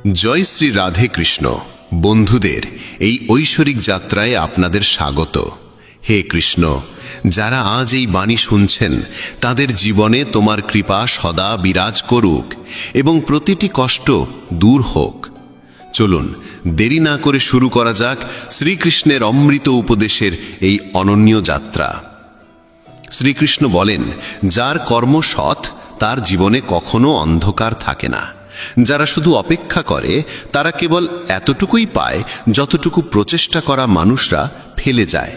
জয় শ্রী রাধে কৃষ্ণ। বন্ধুদের এই ঐশ্বরিক যাত্রায় আপনাদের স্বাগত। হে কৃষ্ণ, যারা আজ এই বাণী শুনছেন তাদের জীবনে তোমার কৃপা সদা বিরাজ করুক এবং প্রতিটি কষ্ট দূর হোক। চলুন দেরি না করে শুরু করা যাক শ্রীকৃষ্ণের অমৃত উপদেশের এই অনন্য যাত্রা। শ্রীকৃষ্ণ বলেন, যার কর্ম সৎ তার জীবনে কখনো অন্ধকার থাকে না। যারা শুধু অপেক্ষা করে তারা কেবল এতটুকুই পায় যতটুকু প্রচেষ্টা করা মানুষরা ফেলে যায়।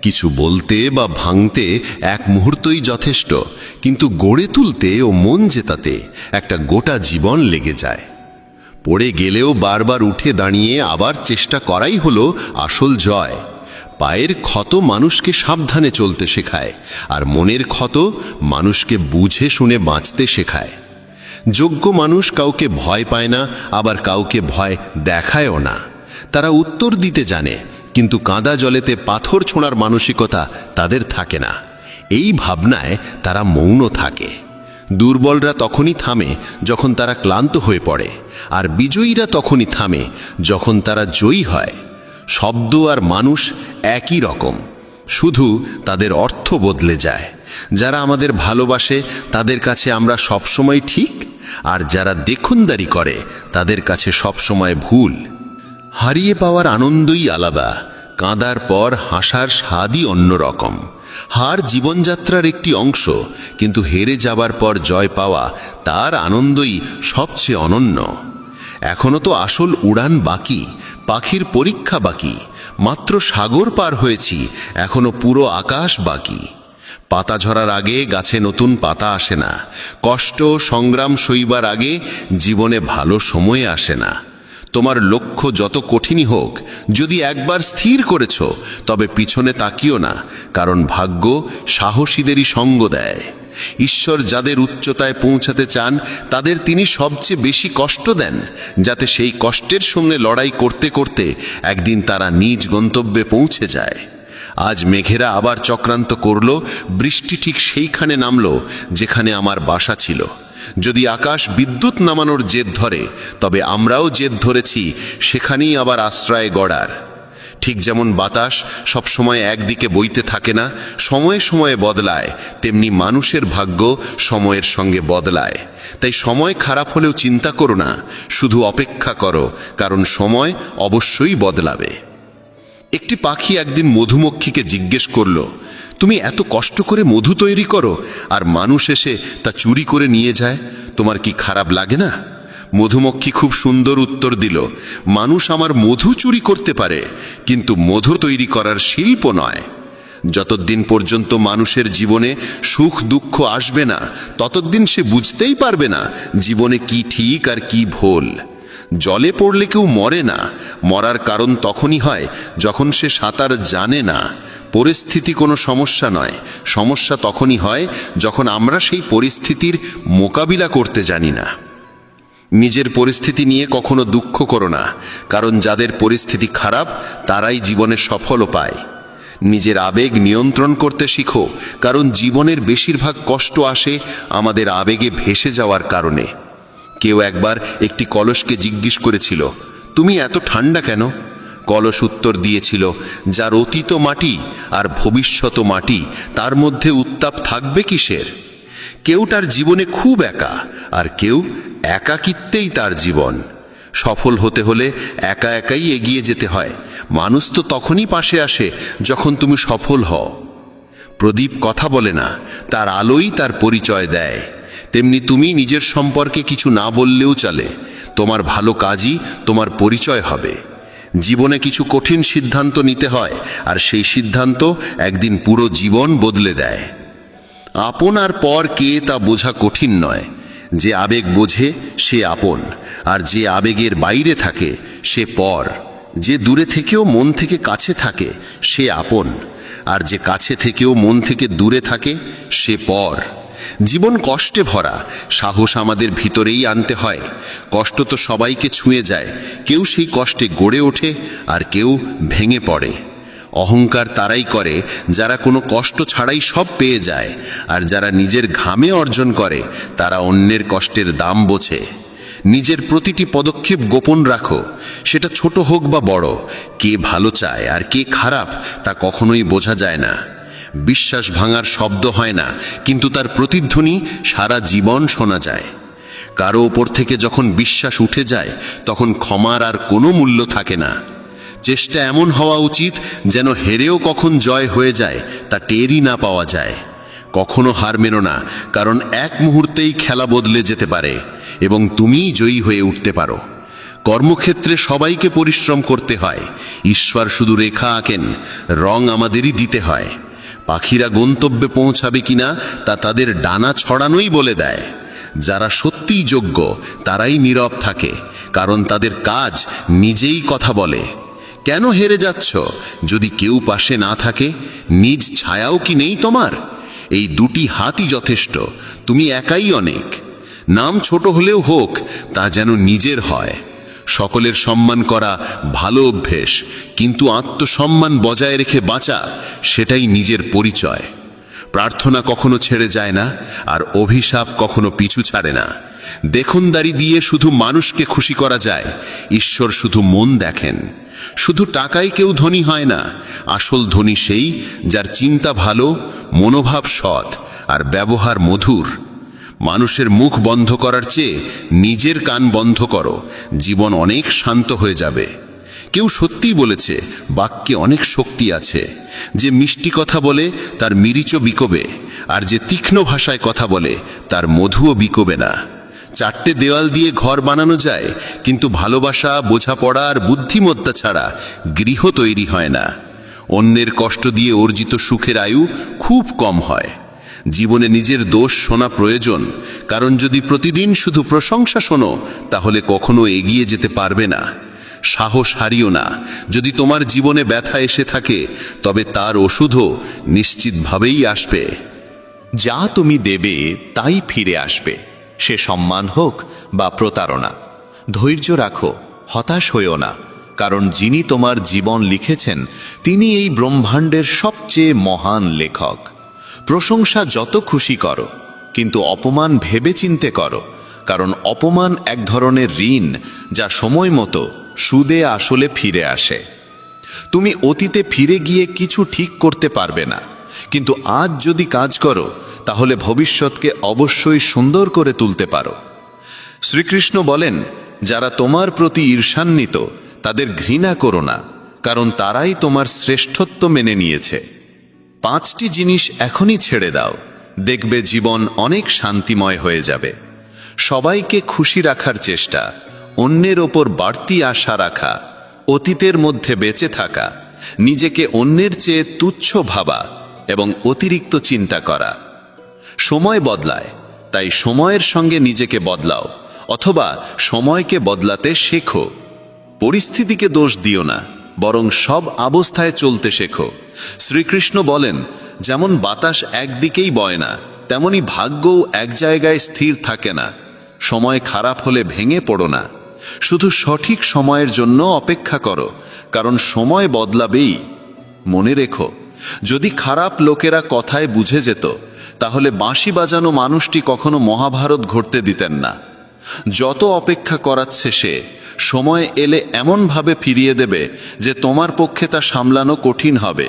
কিছু বলতে বা ভাঙতে এক মুহূর্তই যথেষ্ট, কিন্তু গড়ে তুলতে ও মন জেতাতে একটা গোটা জীবন লেগে যায়। পড়ে গেলেও বারবার উঠে দাঁড়িয়ে আবার চেষ্টা করাই হলো আসল জয়। পায়ের ক্ষত মানুষকে সাবধানে চলতে শেখায়, আর মনের ক্ষত মানুষকে বুঝে শুনে বাঁচতে শেখায়। যোগ্য মানুষ কাউকে ভয় পায় না, আবার কাউকে ভয় দেখায়ও না। তারা উত্তর দিতে জানে, কিন্তু কাদা জলেতে পাথর ছোঁড়ার মানসিকতা তাদের থাকে না। এই ভাবনায় তারা মৌন থাকে। দুর্বলরা তখনই থামে যখন তারা ক্লান্ত হয়ে পড়ে, আর বিজয়ীরা তখনই থামে যখন তারা জয়ী হয়। শব্দ আর মানুষ একই রকম, শুধু তাদের অর্থ বদলে যায়। যারা আমাদের ভালোবাসে তাদের কাছে আমরা সবসময় ঠিক, আর যারা দেখুনদারি করে তাদের কাছে সবসময় ভুল। হারিয়ে পাওয়ার আনন্দই আলাদা, কাঁদার পর হাসার স্বাদই অন্যরকম। হার জীবনযাত্রার একটি অংশ, কিন্তু হেরে যাবার পর জয় পাওয়া তার আনন্দই সবচেয়ে অনন্য। এখনো তো আসল উড়ান বাকি, পাখির পরীক্ষা বাকি। মাত্র সাগর পার হয়েছি, এখনো পুরো আকাশ বাকি। পাতা ঝরার আগে গাছে নতুন পাতা আসে না। কষ্ট সংগ্রাম সইবার আগে জীবনে ভালো সময় আসে না। তোমার লক্ষ্য যত কঠিনই হোক, যদি একবার স্থির করেছ তবে পিছনে তাকিও না, কারণ ভাগ্য সাহসীদেরই সঙ্গ দেয়। ঈশ্বর যাদের উচ্চতায় পৌঁছাতে চান তাদের তিনি সবচেয়ে বেশি কষ্ট দেন, যাতে সেই কষ্টের সঙ্গে লড়াই করতে করতে একদিন তারা নিজ গন্তব্যে পৌঁছে যায়। আজ মেঘেরা আবার চক্রান্ত করল, বৃষ্টি ঠিক সেইখানে নামল যেখানে আমার বাসা ছিল। যদি আকাশ বিদ্যুৎ নামানোর জেদ ধরে, তবে আমরাও জেদ ধরেছি সেখানেই আবার আশ্রয় গড়ার। ঠিক যেমন বাতাস সবসময় একদিকে বইতে থাকে না, সময়ে সময়ে বদলায়, তেমনি মানুষের ভাগ্য সময়ের সঙ্গে বদলায়। তাই সময় খারাপ হলেও চিন্তা করো না, শুধু অপেক্ষা করো, কারণ সময় অবশ্যই বদলাবে। একটি পাখি একদিন মধুমক্ষীকে জিজ্ঞেস করল, তুমি এত কষ্ট করে মধু তৈরি করো, আর মানুষ এসে তা চুরি করে নিয়ে যায়, তোমার কি খারাপ লাগে না? মধুমক্ষী খুব সুন্দর উত্তর দিল, মানুষ আমার মধু চুরি করতে পারে, কিন্তু মধু তৈরি করার শিল্প নয়। যতদিন পর্যন্ত মানুষের জীবনে সুখ দুঃখ আসবে না, ততদিন সে বুঝতেই পারবে না জীবনে কি ঠিক আর কি ভুল। জলে পড়লে কেউ মরে না, মরার কারণ তখনই হয় যখন সে সাঁতার জানে না। পরিস্থিতি কোনো সমস্যা নয়, সমস্যা তখনই হয় যখন আমরা সেই পরিস্থিতির মোকাবিলা করতে জানি না। নিজের পরিস্থিতি নিয়ে কখনো দুঃখ করো না, কারণ যাদের পরিস্থিতি খারাপ তারাই জীবনে সফলও পায়। নিজের আবেগ নিয়ন্ত্রণ করতে শিখো, কারণ জীবনের বেশিরভাগ কষ্ট আসে আমাদের আবেগে ভেসে যাওয়ার কারণে। কেউ একবার একটি কলসকে জিজ্ঞেস করেছিল, তুমি এত ঠান্ডা কেন? কলস উত্তর দিয়েছিল, যার অতীত মাটি আর ভবিষ্যৎ মাটি, তার মধ্যে উত্তাপ থাকবে কিসের? কেউ তার জীবনে খুব একা, আর কেউ একাকিত্বেই তার জীবন। সফল হতে হলে একা একাই এগিয়ে যেতে হয়। মানুষ তো তখনই পাশে আসে যখন তুমি সফল হও। প্রদীপ কথা বলে না, তার আলোই তার পরিচয় দেয়। তেমনি তুমি নিজের সম্পর্কে কিছু না বললেও চলে, তোমার ভালো কাজই তোমার পরিচয় হবে। জীবনে কিছু কঠিন সিদ্ধান্ত নিতে হয়, আর সেই সিদ্ধান্ত একদিন পুরো জীবন বদলে দেয়। আপন আর পর কে তা বোঝা কঠিন নয়। যে আবেগ বোঝে সে আপন, আর যে আবেগের বাইরে থাকে সে পর। যে দূরে থেকেও মন থেকে কাছে থাকে সে আপন, আর যে কাছে থেকেও মন থেকে দূরে থাকে সে পর। জীবন কষ্টে ভরা, সাহস আমাদের ভিতরেই আনতে হয়। কষ্ট তো সবাইকে ছুঁয়ে যায়, কেউ সেই কষ্টে গড়ে ওঠে আর কেউ ভেঙে পড়ে। অহংকার তারাই করে যারা কোনো কষ্ট ছাড়াই সব পেয়ে যায়, আর যারা নিজের ঘামে অর্জন করে তারা অন্যের কষ্টের দাম বোঝে। নিজের প্রতিটি পদক্ষেপ গোপন রাখো, সেটা ছোট হোক বা বড়। কে ভালো চায় আর কে খারাপ তা কখনোই বোঝা যায় না। বিশ্বাস ভাঙার শব্দ হয় না, কিন্তু তার প্রতিধ্বনি সারা জীবন শোনা যায়। কারো ওপর থেকে যখন বিশ্বাস উঠে যায়, তখন ক্ষমার আর কোনো মূল্য থাকে না। চেষ্টা এমন হওয়া উচিত যেন হেরেও কখন জয় হয়ে যায় তা টেরই না পাওয়া যায়। কখনো হার মেনো না, কারণ এক মুহূর্তেই খেলা বদলে যেতে পারে এবং তুমিই জয়ী হয়ে উঠতে পারো। কর্মক্ষেত্রে সবাইকে পরিশ্রম করতে হয়, ঈশ্বর শুধু রেখা আঁকেন, রং আমাদেরই দিতে হয়। পাখিরা গন্তব্যে পৌঁছাবে কিনা তা তাদের ডানা ছড়ানোই বলে দেয়। যারা সত্যিই যোগ্য তারাই নীরব থাকে, কারণ তাদের কাজ নিজেই কথা বলে। কেন হেরে যাচ্ছ? যদি কেউ পাশে না থাকে, নিজ ছায়াও কি নেই তোমার? এই দুটি হাতই যথেষ্ট, তুমি একাই অনেক। নাম ছোট হলেও হোক, তা যেন নিজের হয়। সকলের সম্মান করা ভালো অভ্যেস, কিন্তু আত্মসম্মান বজায় রেখে বাঁচা, সেটাই নিজের পরিচয়। প্রার্থনা কখনো ছেড়ে যায় না, আর অভিশাপ কখনো পিছু ছাড়ে না। দেখনদারি দিয়ে শুধু মানুষকে খুশি করা যায়, ঈশ্বর শুধু মন দেখেন। শুধু টাকায় কেউ ধনী হয় না, আসল ধনী সেই যার চিন্তা ভালো, মনোভাব সৎ আর ব্যবহার মধুর। মানুষের মুখ বন্ধ করার চেয়ে নিজের কান বন্ধ করো, জীবন অনেক শান্ত হয়ে যাবে। কেউ সত্যিই বলেছে, বাক্যে অনেক শক্তি আছে। যে মিষ্টি কথা বলে তার মিরিচও বিকোবে, আর যে তীক্ষ্ণ ভাষায় কথা বলে তার মধুও বিকোবে না। চারটে দেওয়াল দিয়ে ঘর বানানো যায়, কিন্তু ভালোবাসা, বোঝাপড়া আর বুদ্ধিমত্তা ছাড়া গৃহ তৈরি হয় না। অন্যের কষ্ট দিয়ে অর্জিত সুখের আয়ু খুব কম হয়। জীবনে নিজের দোষ শোনা প্রয়োজন, কারণ যদি প্রতিদিন শুধু প্রশংসা শোনো, তাহলে কখনো এগিয়ে যেতে পারবে না। সাহস হারিও না। যদি তোমার জীবনে ব্যথা এসে থাকে, তবে তার ওষুধও নিশ্চিতভাবেই আসবে। যা তুমি দেবে তাই ফিরে আসবে, সে সম্মান হোক বা প্রতারণা। ধৈর্য রাখো, হতাশ হইও না, কারণ যিনি তোমার জীবন লিখেছেন তিনি এই ব্রহ্মাণ্ডের সবচেয়ে মহান লেখক। প্রশংসা যত খুশি করো, কিন্তু অপমান ভেবেচিন্তে করো, কারণ অপমান এক ধরনের ঋণ যা সময় মতো সুদে আসলে ফিরে আসে। তুমি অতীতে ফিরে গিয়ে কিছু ঠিক করতে পারবে না, কিন্তু আজ যদি কাজ করো তাহলে ভবিষ্যৎকে অবশ্যই সুন্দর করে তুলতে পারো। শ্রীকৃষ্ণ বলেন, যারা তোমার প্রতি ঈর্ষান্বিত তাদের ঘৃণা করো না, কারণ তারাই তোমার শ্রেষ্ঠত্ব মেনে নিয়েছে। 5টি জিনিস এখনই ছেড়ে দাও, দেখবে জীবন অনেক শান্তিময় হয়ে যাবে। সবাইকে খুশি রাখার চেষ্টা, অন্যের ওপর বাড়তি আশা রাখা, অতীতের মধ্যে বেঁচে থাকা, নিজেকে অন্যের চেয়ে তুচ্ছ ভাবা এবং অতিরিক্ত চিন্তা করা। সময় বদলায়, তাই সময়ের সঙ্গে নিজেকে বদলাও, অথবা সময়কে বদলাতে শেখো। পরিস্থিতিকে দোষ দিও না, বরং সব অবস্থায় চলতে শেখো। শ্রীকৃষ্ণ বলেন, যেমন বাতাস একদিকেই বয় না, তেমনি ভাগ্যও এক জায়গায় স্থির থাকে না। সময় খারাপ হলে ভেঙে পড়ো না, শুধু সঠিক সময়ের জন্য অপেক্ষা করো, কারণ সময় বদলাবেই। মনে রেখো, যদি খারাপ লোকেরা কথায় বুঝে যেত, তাহলে বাঁশি বাজানো মানুষটি কখনো মহাভারত ঘটতে দিতেন না। যত অপেক্ষা করাচ্ছে সে, সময় এলে এমনভাবে ফিরিয়ে দেবে যে তোমার পক্ষে তা সামলানো কঠিন হবে।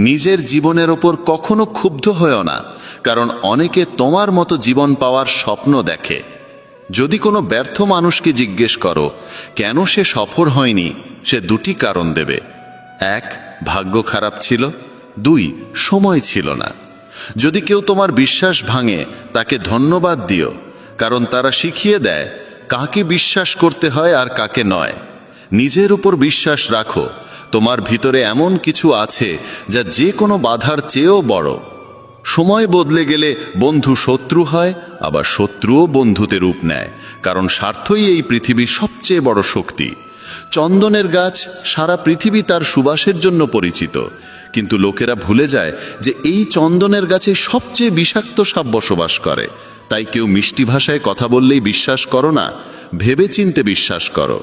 নিজের জীবনের ওপর কখনো ক্ষুব্ধ হয়েও না, কারণ অনেকে তোমার মতো জীবন পাওয়ার স্বপ্ন দেখে। যদি কোনো ব্যর্থ মানুষকে জিজ্ঞেস করো কেন সে সফল হয়নি, সে 2টি কারণ দেবে। 1, ভাগ্য খারাপ ছিল, 2, সময় ছিল না। যদি কেউ তোমার বিশ্বাস ভাঙে, তাকে ধন্যবাদ দিও, কারণ তারা শিখিয়ে দেয় কাকে বিশ্বাস করতে হয় আর কাকে নয়। নিজের উপর বিশ্বাস রাখো, তোমার ভিতরে এমন কিছু আছে যা যে কোনো বাধার চেয়েও বড়। সময় বদলে গেলে বন্ধু শত্রু হয়, আবার শত্রুও বন্ধুতে রূপ নেয়, কারণ স্বার্থই এই পৃথিবীর সবচেয়ে বড় শক্তি। চন্দনের গাছ সারা পৃথিবী তার সুবাসের জন্য পরিচিত, কিন্তু লোকেরা ভুলে যায় যে এই চন্দনের গাছে সবচেয়ে বিষাক্ত সাপ বসবাস করে। তাই কেউ মিষ্টি ভাষায় কথা বললেই বিশ্বাস করো না, ভেবেচিন্তে বিশ্বাস করো।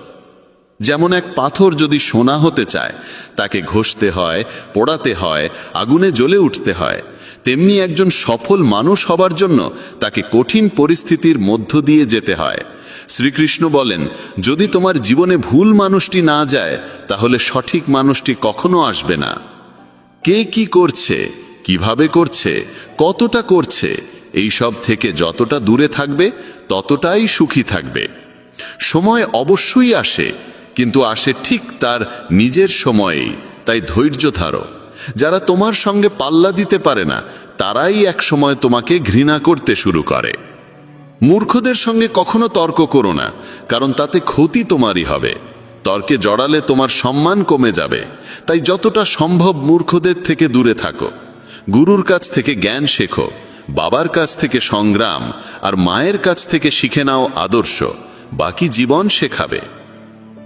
যেমন এক পাথর যদি সোনা হতে চায়, তাকে ঘষতে হয়, পোড়াতে হয়, আগুনে জ্বলে উঠতে হয়। তেমনি একজন সফল মানুষ হবার জন্য তাকে কঠিন পরিস্থিতির মধ্য দিয়ে যেতে হয়। শ্রীকৃষ্ণ বলেন, যদি তোমার জীবনে ভুল মানুষটি না যায় তাহলে সঠিক মানুষটি কখনো আসবে না। কে কি করছে, কিভাবে করছে, কতটা করছে, এই সব থেকে যতটা দূরে থাকবে ততটাই সুখী থাকবে। সময় অবশ্যই আসে, কিন্তু আসে ঠিক তার নিজের সময়েই, তাই ধৈর্য ধরো। যারা তোমার সঙ্গে পাল্লা দিতে পারে না তারাই এক সময় তোমাকে ঘৃণা করতে শুরু করে। মূর্খদের সঙ্গে কখনো তর্ক করো না, কারণ তাতে ক্ষতি তোমারই হবে। তর্কে জড়ালে তোমার সম্মান কমে যাবে, তাই যতটা সম্ভব মূর্খদের থেকে দূরে থাকো। গুরুর কাছ থেকে জ্ঞান শেখো, বাবার কাছ থেকে সংগ্রাম, আর মায়ের কাছ থেকে শিখে নাও আদর্শ। বাকি জীবন শেখাবে।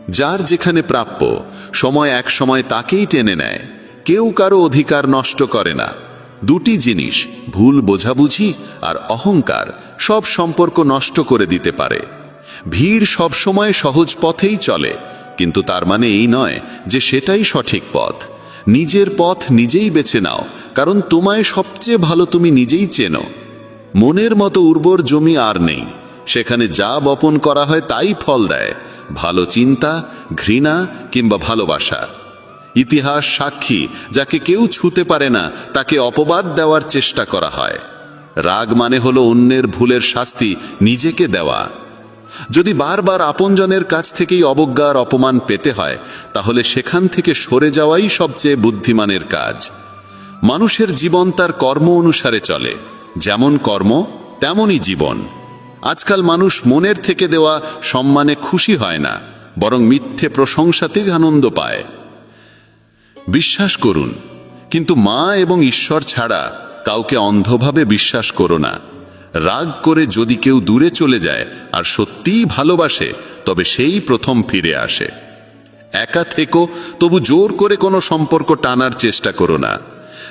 যার যেখানে প্রাপ্য, সময় এক সময় তাকেই টেনে নেয়। কেউ কারো অধিকার নষ্ট করে না। দুটি জিনিস, ভুল বোঝাবুঝি আর অহংকার, সব সম্পর্ক নষ্ট করে দিতে পারে। ভিড় সব সময় সহজ পথেই চলে, কিন্তু তার মানে এই নয় যে সেটাই সঠিক পথ। নিজের পথ নিজেই বেছে নাও, কারণ তোমায় সবচেয়ে ভালো তুমি নিজেই চেনো। মনের মতো উর্বর জমি আর নেই, সেখানে যা বপন করা হয় তাই ফল দেয়, ভালো চিন্তা, ঘৃণা কিংবা ভালোবাসা। ইতিহাস সাক্ষী, যাকে কেউ ছুঁতে পারে না তাকে অপবাদ দেওয়ার চেষ্টা করা হয়। রাগ মানে হলো অন্যের ভুলের শাস্তি নিজেকে দেওয়া। যদি বারবার আপনজনের কাছ থেকেই অবজ্ঞা আর অপমান পেতে হয়, তাহলে সেখান থেকে সরে যাওয়াই সবচেয়ে বুদ্ধিমানের কাজ। মানুষের জীবন তার কর্ম অনুসারে চলে, যেমন কর্ম তেমনই জীবন। আজকাল মানুষ মনের থেকে দেওয়া সম্মানে খুশি হয় না, বরং মিথ্যে প্রশংসাতেই আনন্দ পায়। বিশ্বাস করুন, কিন্তু মা এবং ঈশ্বর ছাড়া কাউকে অন্ধভাবে বিশ্বাস করো না। রাগ করে যদি কেউ দূরে চলে যায় আর সত্যিই ভালোবাসে, তবে সেই প্রথম ফিরে আসে। একা থেকো, তবু জোর করে কোনো সম্পর্ক টানার চেষ্টা করো না।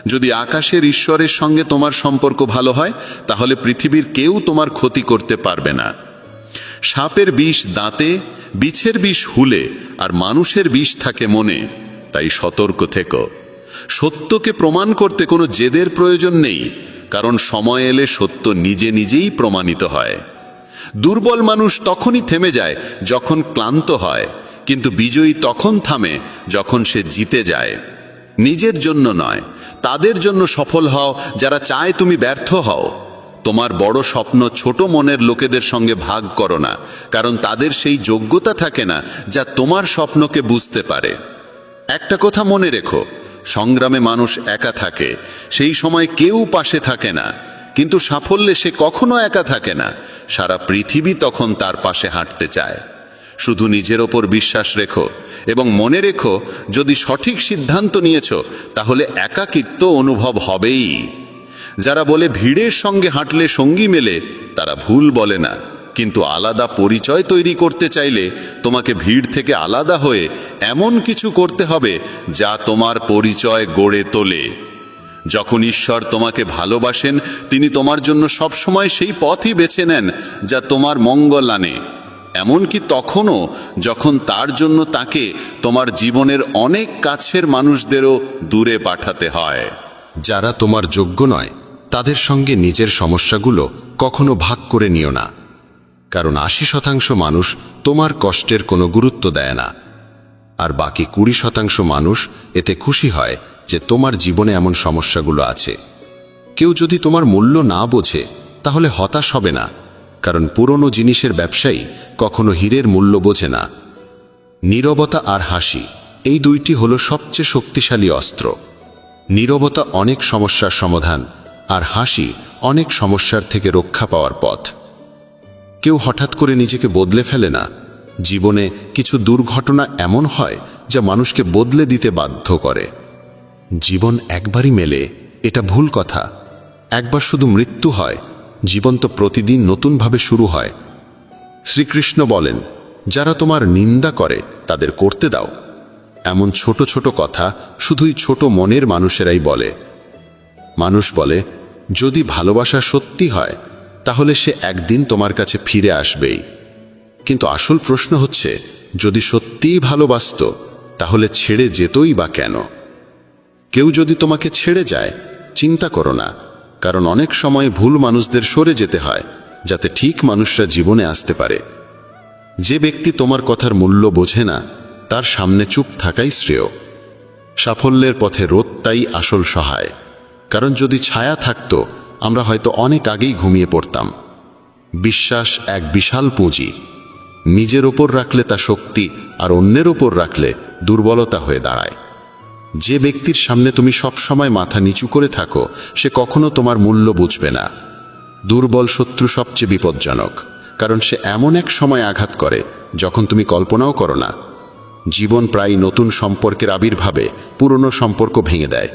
যদি আকাশের ঈশ্বরের সঙ্গে তোমার সম্পর্ক ভালো হয়, তাহলে পৃথিবীর কেউ তোমার ক্ষতি করতে পারবে না। সাপের বিষ দাঁতে, বিছের বিষ হুলে, আর মানুষের বিষ থাকে মনে, তাই সতর্ক থেকো। সত্যকে প্রমাণ করতে কোনো জেদের প্রয়োজন নেই, কারণ সময় এলে সত্য নিজে নিজেই প্রমাণিত হয়। দুর্বল মানুষ তখনই থেমে যায় যখন ক্লান্ত হয়, কিন্তু বিজয়ী তখন থামে যখন সে জিতে যায়। নিজের জন্য নয়, তাদের জন্য সফল হও যারা চায় তুমি ব্যর্থ হও। তোমার বড় স্বপ্ন ছোট মনের লোকেদের সঙ্গে ভাগ করো না, কারণ তাদের সেই যোগ্যতা থাকে না যা তোমার স্বপ্নকে বুঝতে পারে। একটা কথা মনে রেখো, সংগ্রামে মানুষ একা থাকে, সেই সময় কেউ পাশে থাকে না, কিন্তু সাফল্যে সে কখনো একা থাকে না। সারা পৃথিবী তখন তার পাশে হাঁটতে চায়। শুধু নিজের ওপর বিশ্বাস রেখো এবং মনে রেখো, যদি সঠিক সিদ্ধান্ত নিয়েছ তাহলে একাকিত্ব অনুভব হবেই। যারা বলে ভিড়ের সঙ্গে হাঁটলে সঙ্গী মেলে, তারা ভুল বলে না, কিন্তু আলাদা পরিচয় তৈরি করতে চাইলে তোমাকে ভিড় থেকে আলাদা হয়ে এমন কিছু করতে হবে যা তোমার পরিচয় গড়ে তোলে। যখন ঈশ্বর তোমাকে ভালোবাসেন, তিনি তোমার জন্য সবসময় সেই পথই বেছে নেন যা তোমার মঙ্গল আনে, এমনকি তখনও যখন তার জন্য তাকে তোমার জীবনের অনেক কাছের মানুষদেরও দূরে পাঠাতে হয়। যারা তোমার যোগ্য নয় তাদের সঙ্গে নিজের সমস্যাগুলো কখনো ভাগ করে নিও না, কারণ 80% মানুষ তোমার কষ্টের কোনো গুরুত্ব দেয় না, আর বাকি 20% মানুষ এতে খুশি হয় যে তোমার জীবনে এমন সমস্যাগুলো আছে। কেউ যদি তোমার মূল্য না বোঝে তাহলে হতাশ হবে না, কারণ পুরনো জিনিসের ব্যবসায়ী কখনো হীরের মূল্য বোঝে না। নীরবতা আর হাসি, এই দুইটি হলো সবচেয়ে শক্তিশালী অস্ত্র। নীরবতা অনেক সমস্যার সমাধান, আর হাসি অনেক সমস্যার থেকে রক্ষা পাওয়ার পথ। কেউ হঠাৎ করে নিজেকে বদলে ফেলে না। জীবনে কিছু দুর্ঘটনা এমন হয় যা মানুষকে বদলে দিতে বাধ্য করে। জীবন একবারই মেলে, এটা ভুল কথা। একবার শুধু মৃত্যু হয়, জীবন তো প্রতিদিন নতুনভাবে শুরু হয়। শ্রীকৃষ্ণ বলেন, যারা তোমার নিন্দা করে তাদের করতে দাও। এমন ছোট ছোট কথা শুধুই ছোট মনের মানুষেরাই বলে। মানুষ বলে, যদি ভালোবাসা সত্যি হয় তাহলে সে একদিন তোমার কাছে ফিরে আসবেই। কিন্তু আসল প্রশ্ন হচ্ছে, যদি সত্যিই ভালোবাসত তাহলে ছেড়ে যেতই বা কেন? কেউ যদি তোমাকে ছেড়ে যায়, চিন্তা করো না, কারণ অনেক সময় ভুল মানুষদের সরে যেতে হয় যাতে ঠিক মানুষরা জীবনে আসতে পারে। যে ব্যক্তি তোমার কথার মূল্য বোঝে না তার সামনে চুপ থাকাই শ্রেয়। সাফল্যের পথে রোদ তাই আসল সহায়, কারণ যদি ছায়া থাকতো আমরা হয়তো অনেক আগেই ঘুমিয়ে পড়তাম। বিশ্বাস এক বিশাল পুঁজি, নিজের ওপর রাখলে তা শক্তি, আর অন্যের ওপর রাখলে দুর্বলতা হয়ে দাঁড়ায়। যে ব্যক্তির সামনে তুমি সবসময় মাথা নিচু করে থাকো সে কখনো তোমার মূল্য বুঝবে না। দুর্বল শত্রু সবচেয়ে বিপজ্জনক, কারণ সে এমন এক সময় আঘাত করে যখন তুমি কল্পনাও করো না। জীবন প্রায় নতুন সম্পর্কের আবির্ভাবে পুরনো সম্পর্ক ভেঙে দেয়।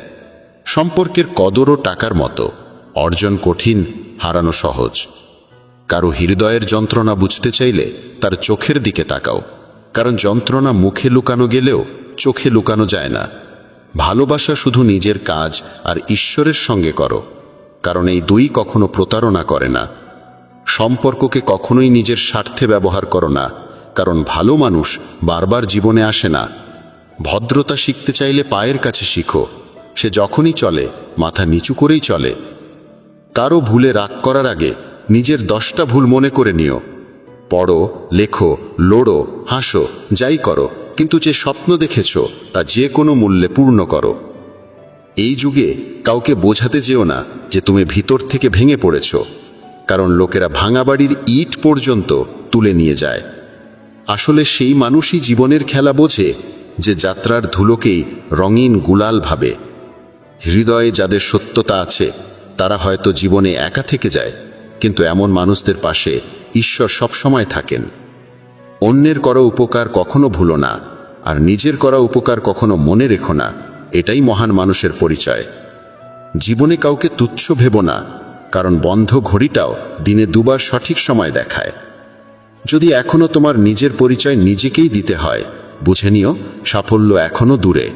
সম্পর্কের কদরও টাকার মতো, অর্জন কঠিন, হারানো সহজ। কারো হৃদয়ের যন্ত্রণা বুঝতে চাইলে তার চোখের দিকে তাকাও, কারণ যন্ত্রণা মুখে লুকানো গেলেও চোখে লুকানো যায় না। ভালোবাসা শুধু নিজের কাজ আর ঈশ্বরের সঙ্গে করো, কারণ এই দুই কখনো প্রতারণা করে না। সম্পর্ককে কখনোই নিজের স্বার্থে ব্যবহার করো না, কারণ ভালো মানুষ বারবার জীবনে আসে না। ভদ্রতা শিখতে চাইলে পায়ের কাছে শিখো, সে যখনই চলে মাথা নিচু করেই চলে। কারো ভুলে রাগ করার আগে নিজের 10টা ভুল মনে করে নিও। পড়ো, লেখো, লড়ো, হাসো, যাই করো, কিন্তু যে স্বপ্ন দেখেছ তা যে কোনো মূল্যে পূর্ণ করো। এই যুগে কাউকে বোঝাতে যেও না যে তুমি ভিতর থেকে ভেঙে পড়েছ, কারণ লোকেরা ভাঙা বাড়ির ইট পর্যন্ত তুলে নিয়ে যায়। আসলে সেই মানুষই জীবনের খেলা বোঝে যে যাত্রার ধুলোকেই রঙিন গুলাল ভাবে। হৃদয়ে যাদের সত্যতা আছে তারা হয়তো জীবনে একা থেকে যায়, কিন্তু এমন মানুষদের পাশে ঈশ্বর সবসময় থাকেন। অন্যের করা উপকার কখনো ভুলো না, আর নিজের করা উপকার কখনো মনে রেখো না। এটাই মহান মানুষের পরিচয়। জীবনে কাউকে তুচ্ছ ভেবো না, কারণ বন্ধ ঘড়িটাও দিনে দুবার সঠিক সময় দেখায়। যদি এখনো তোমার নিজের পরিচয় নিজেকেই দিতে হয়, বুঝে নিও সাফল্য এখনো দূরে।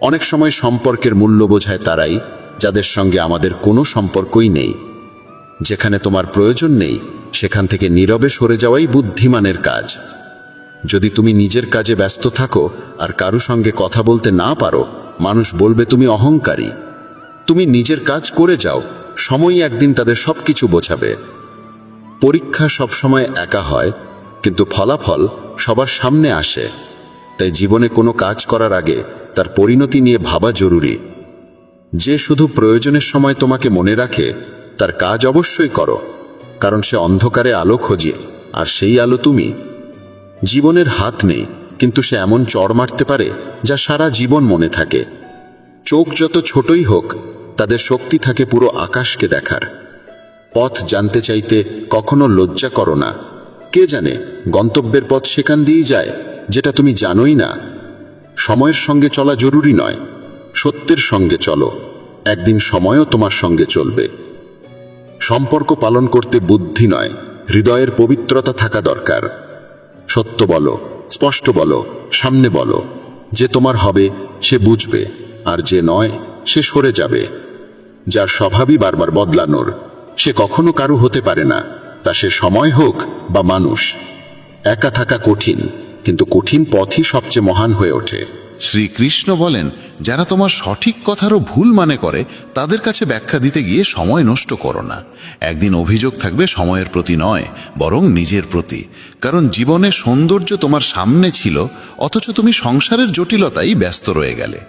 অনেক সময় সম্পর্কের মূল্য বোঝায় তারাই যাদের সঙ্গে আমাদের কোনো সম্পর্কই নেই। যেখানে তোমার প্রয়োজন নেই সেখান থেকে নীরবে সরে যাওয়াই বুদ্ধিমানের কাজ। যদি তুমি নিজের কাজে ব্যস্ত থাকো আর কারো সঙ্গে কথা বলতে না পারো, মানুষ বলবে তুমি অহংকারী। তুমি নিজের কাজ করে যাও, সময়ই একদিন তাদের সবকিছু বোঝাবে। পরীক্ষা সবসময় একা হয়, কিন্তু ফলাফল সবার সামনে আসে। তাই জীবনে কোনো কাজ করার আগে তার পরিণতি নিয়ে ভাবা জরুরি। যে শুধু প্রয়োজনের সময় তোমাকে মনে রাখে তার কাজ অবশ্যই করো, কারণ সে অন্ধকারে আলো খোঁজে, আর সেই আলো তুমি। জীবনের হাত নেই, কিন্তু সে এমন চড় মারতে পারে যা সারা জীবন মনে থাকে। চোখ যত ছোটই হোক তাদের শক্তি থাকে পুরো আকাশকে দেখার। পথ জানতে চাইতে কখনো লজ্জা করো না। কে জানে গন্তব্যের পথ সেখান দিয়েই যায় যেটা তুমি জানোই না। সময়ের সঙ্গে চলা জরুরি নয়, সত্যের সঙ্গে চলো, একদিন সময়ও তোমার সঙ্গে চলবে। সম্পর্ক পালন করতে বুদ্ধি নয়, হৃদয়ের পবিত্রতা থাকা দরকার। সত্য বলো, স্পষ্ট বলো, সামনে বলো। যে তোমার হবে সে বুঝবে, আর যে নয় সে সরে যাবে। যার স্বভাবই বারবার বদলানোর, সে কখনো কারু হতে পারে না, তা সে সময় হোক বা মানুষ। একা থাকা কঠিন, কিন্তু কঠিন পথই সবচেয়ে মহান হয়ে ওঠে। শ্রীকৃষ্ণ বলেন, যারা তোমার সঠিক কথারও ভুল মানে করে তাদের কাছে ব্যাখ্যা দিতে গিয়ে সময় নষ্ট করো না। একদিন অভিযোগ থাকবে সময়ের প্রতি নয়, বরং নিজের প্রতি। কারণ জীবনের সৌন্দর্য তোমার সামনে ছিল, অথচ তুমি সংসারের জটিলতাই ব্যস্ত রয়ে গেলে।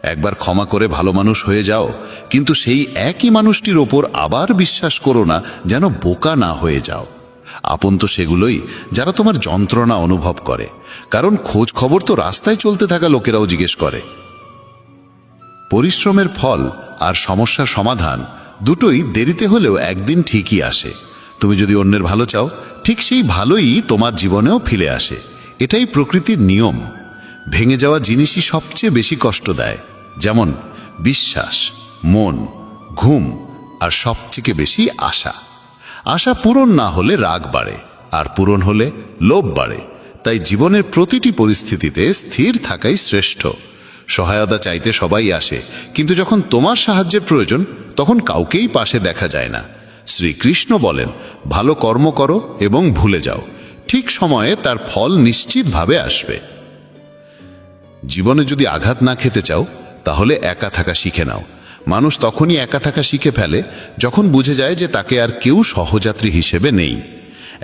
একবার ক্ষমা করে ভালো মানুষ হয়ে যাও, কিন্তু সেই একই মানুষটির ওপর আবার বিশ্বাস করো না, যেন বোকা না হয়ে যাও। আপন তো সেগুলোই যারা তোমার যন্ত্রণা অনুভব করে, কারণ খোঁজ খবর তো রাস্তায় চলতে থাকা লোকেরাও জিজ্ঞেস করে। পরিশ্রমের ফল আর সমস্যার সমাধান দুটোই দেরিতে হলেও একদিন ঠিকই আসে। তুমি যদি অন্যের ভালো চাও, ঠিক সেই ভালোই তোমার জীবনেও ফিরে আসে। এটাই প্রকৃতির নিয়ম। ভেঙে যাওয়া জিনিসই সবচেয়ে বেশি কষ্ট দেয়, যেমন বিশ্বাস, মন, ঘুম, আর সবচেয়ে বেশি আশা। আশা পূরণ না হলে রাগ বাড়ে, আর পূরণ হলে লোভ বাড়ে। তাই জীবনের প্রতিটি পরিস্থিতিতে স্থির থাকাই শ্রেষ্ঠ। সহায়তা চাইতে সবাই আসে, কিন্তু যখন তোমার সাহায্যের প্রয়োজন তখন কাউকেই পাশে দেখা যায় না। শ্রীকৃষ্ণ বলেন, ভালো কর্ম করো এবং ভুলে যাও, ঠিক সময়ে তার ফল নিশ্চিতভাবে আসবে। জীবনে যদি আঘাত না খেতে চাও, তাহলে একা থাকা শিখে নাও। মানুষ তখনই একা থাকা শিখে ফেলে যখন বুঝে যায় যে তাকে আর কেউ সহযাত্রী হিসেবে নেই।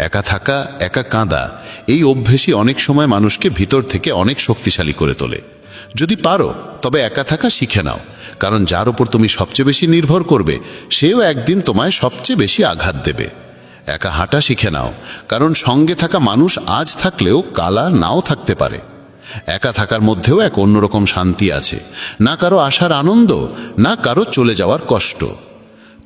একা থাকা, একা কাঁদা, এই অভ্যেসই অনেক সময় মানুষকে ভিতর থেকে অনেক শক্তিশালী করে তোলে। যদি পারো তবে একা থাকা শিখে নাও, কারণ যার উপর তুমি সবচেয়ে বেশি নির্ভর করবে সেও একদিন তোমায় সবচেয়ে বেশি আঘাত দেবে। একা হাঁটা শিখে নাও, কারণ সঙ্গে থাকা মানুষ আজ থাকলেও কালা নাও থাকতে পারে। একা থাকার মধ্যেও এক অন্যরকম শান্তি আছে, না কারো আসার আনন্দ, না কারো চলে যাওয়ার কষ্ট।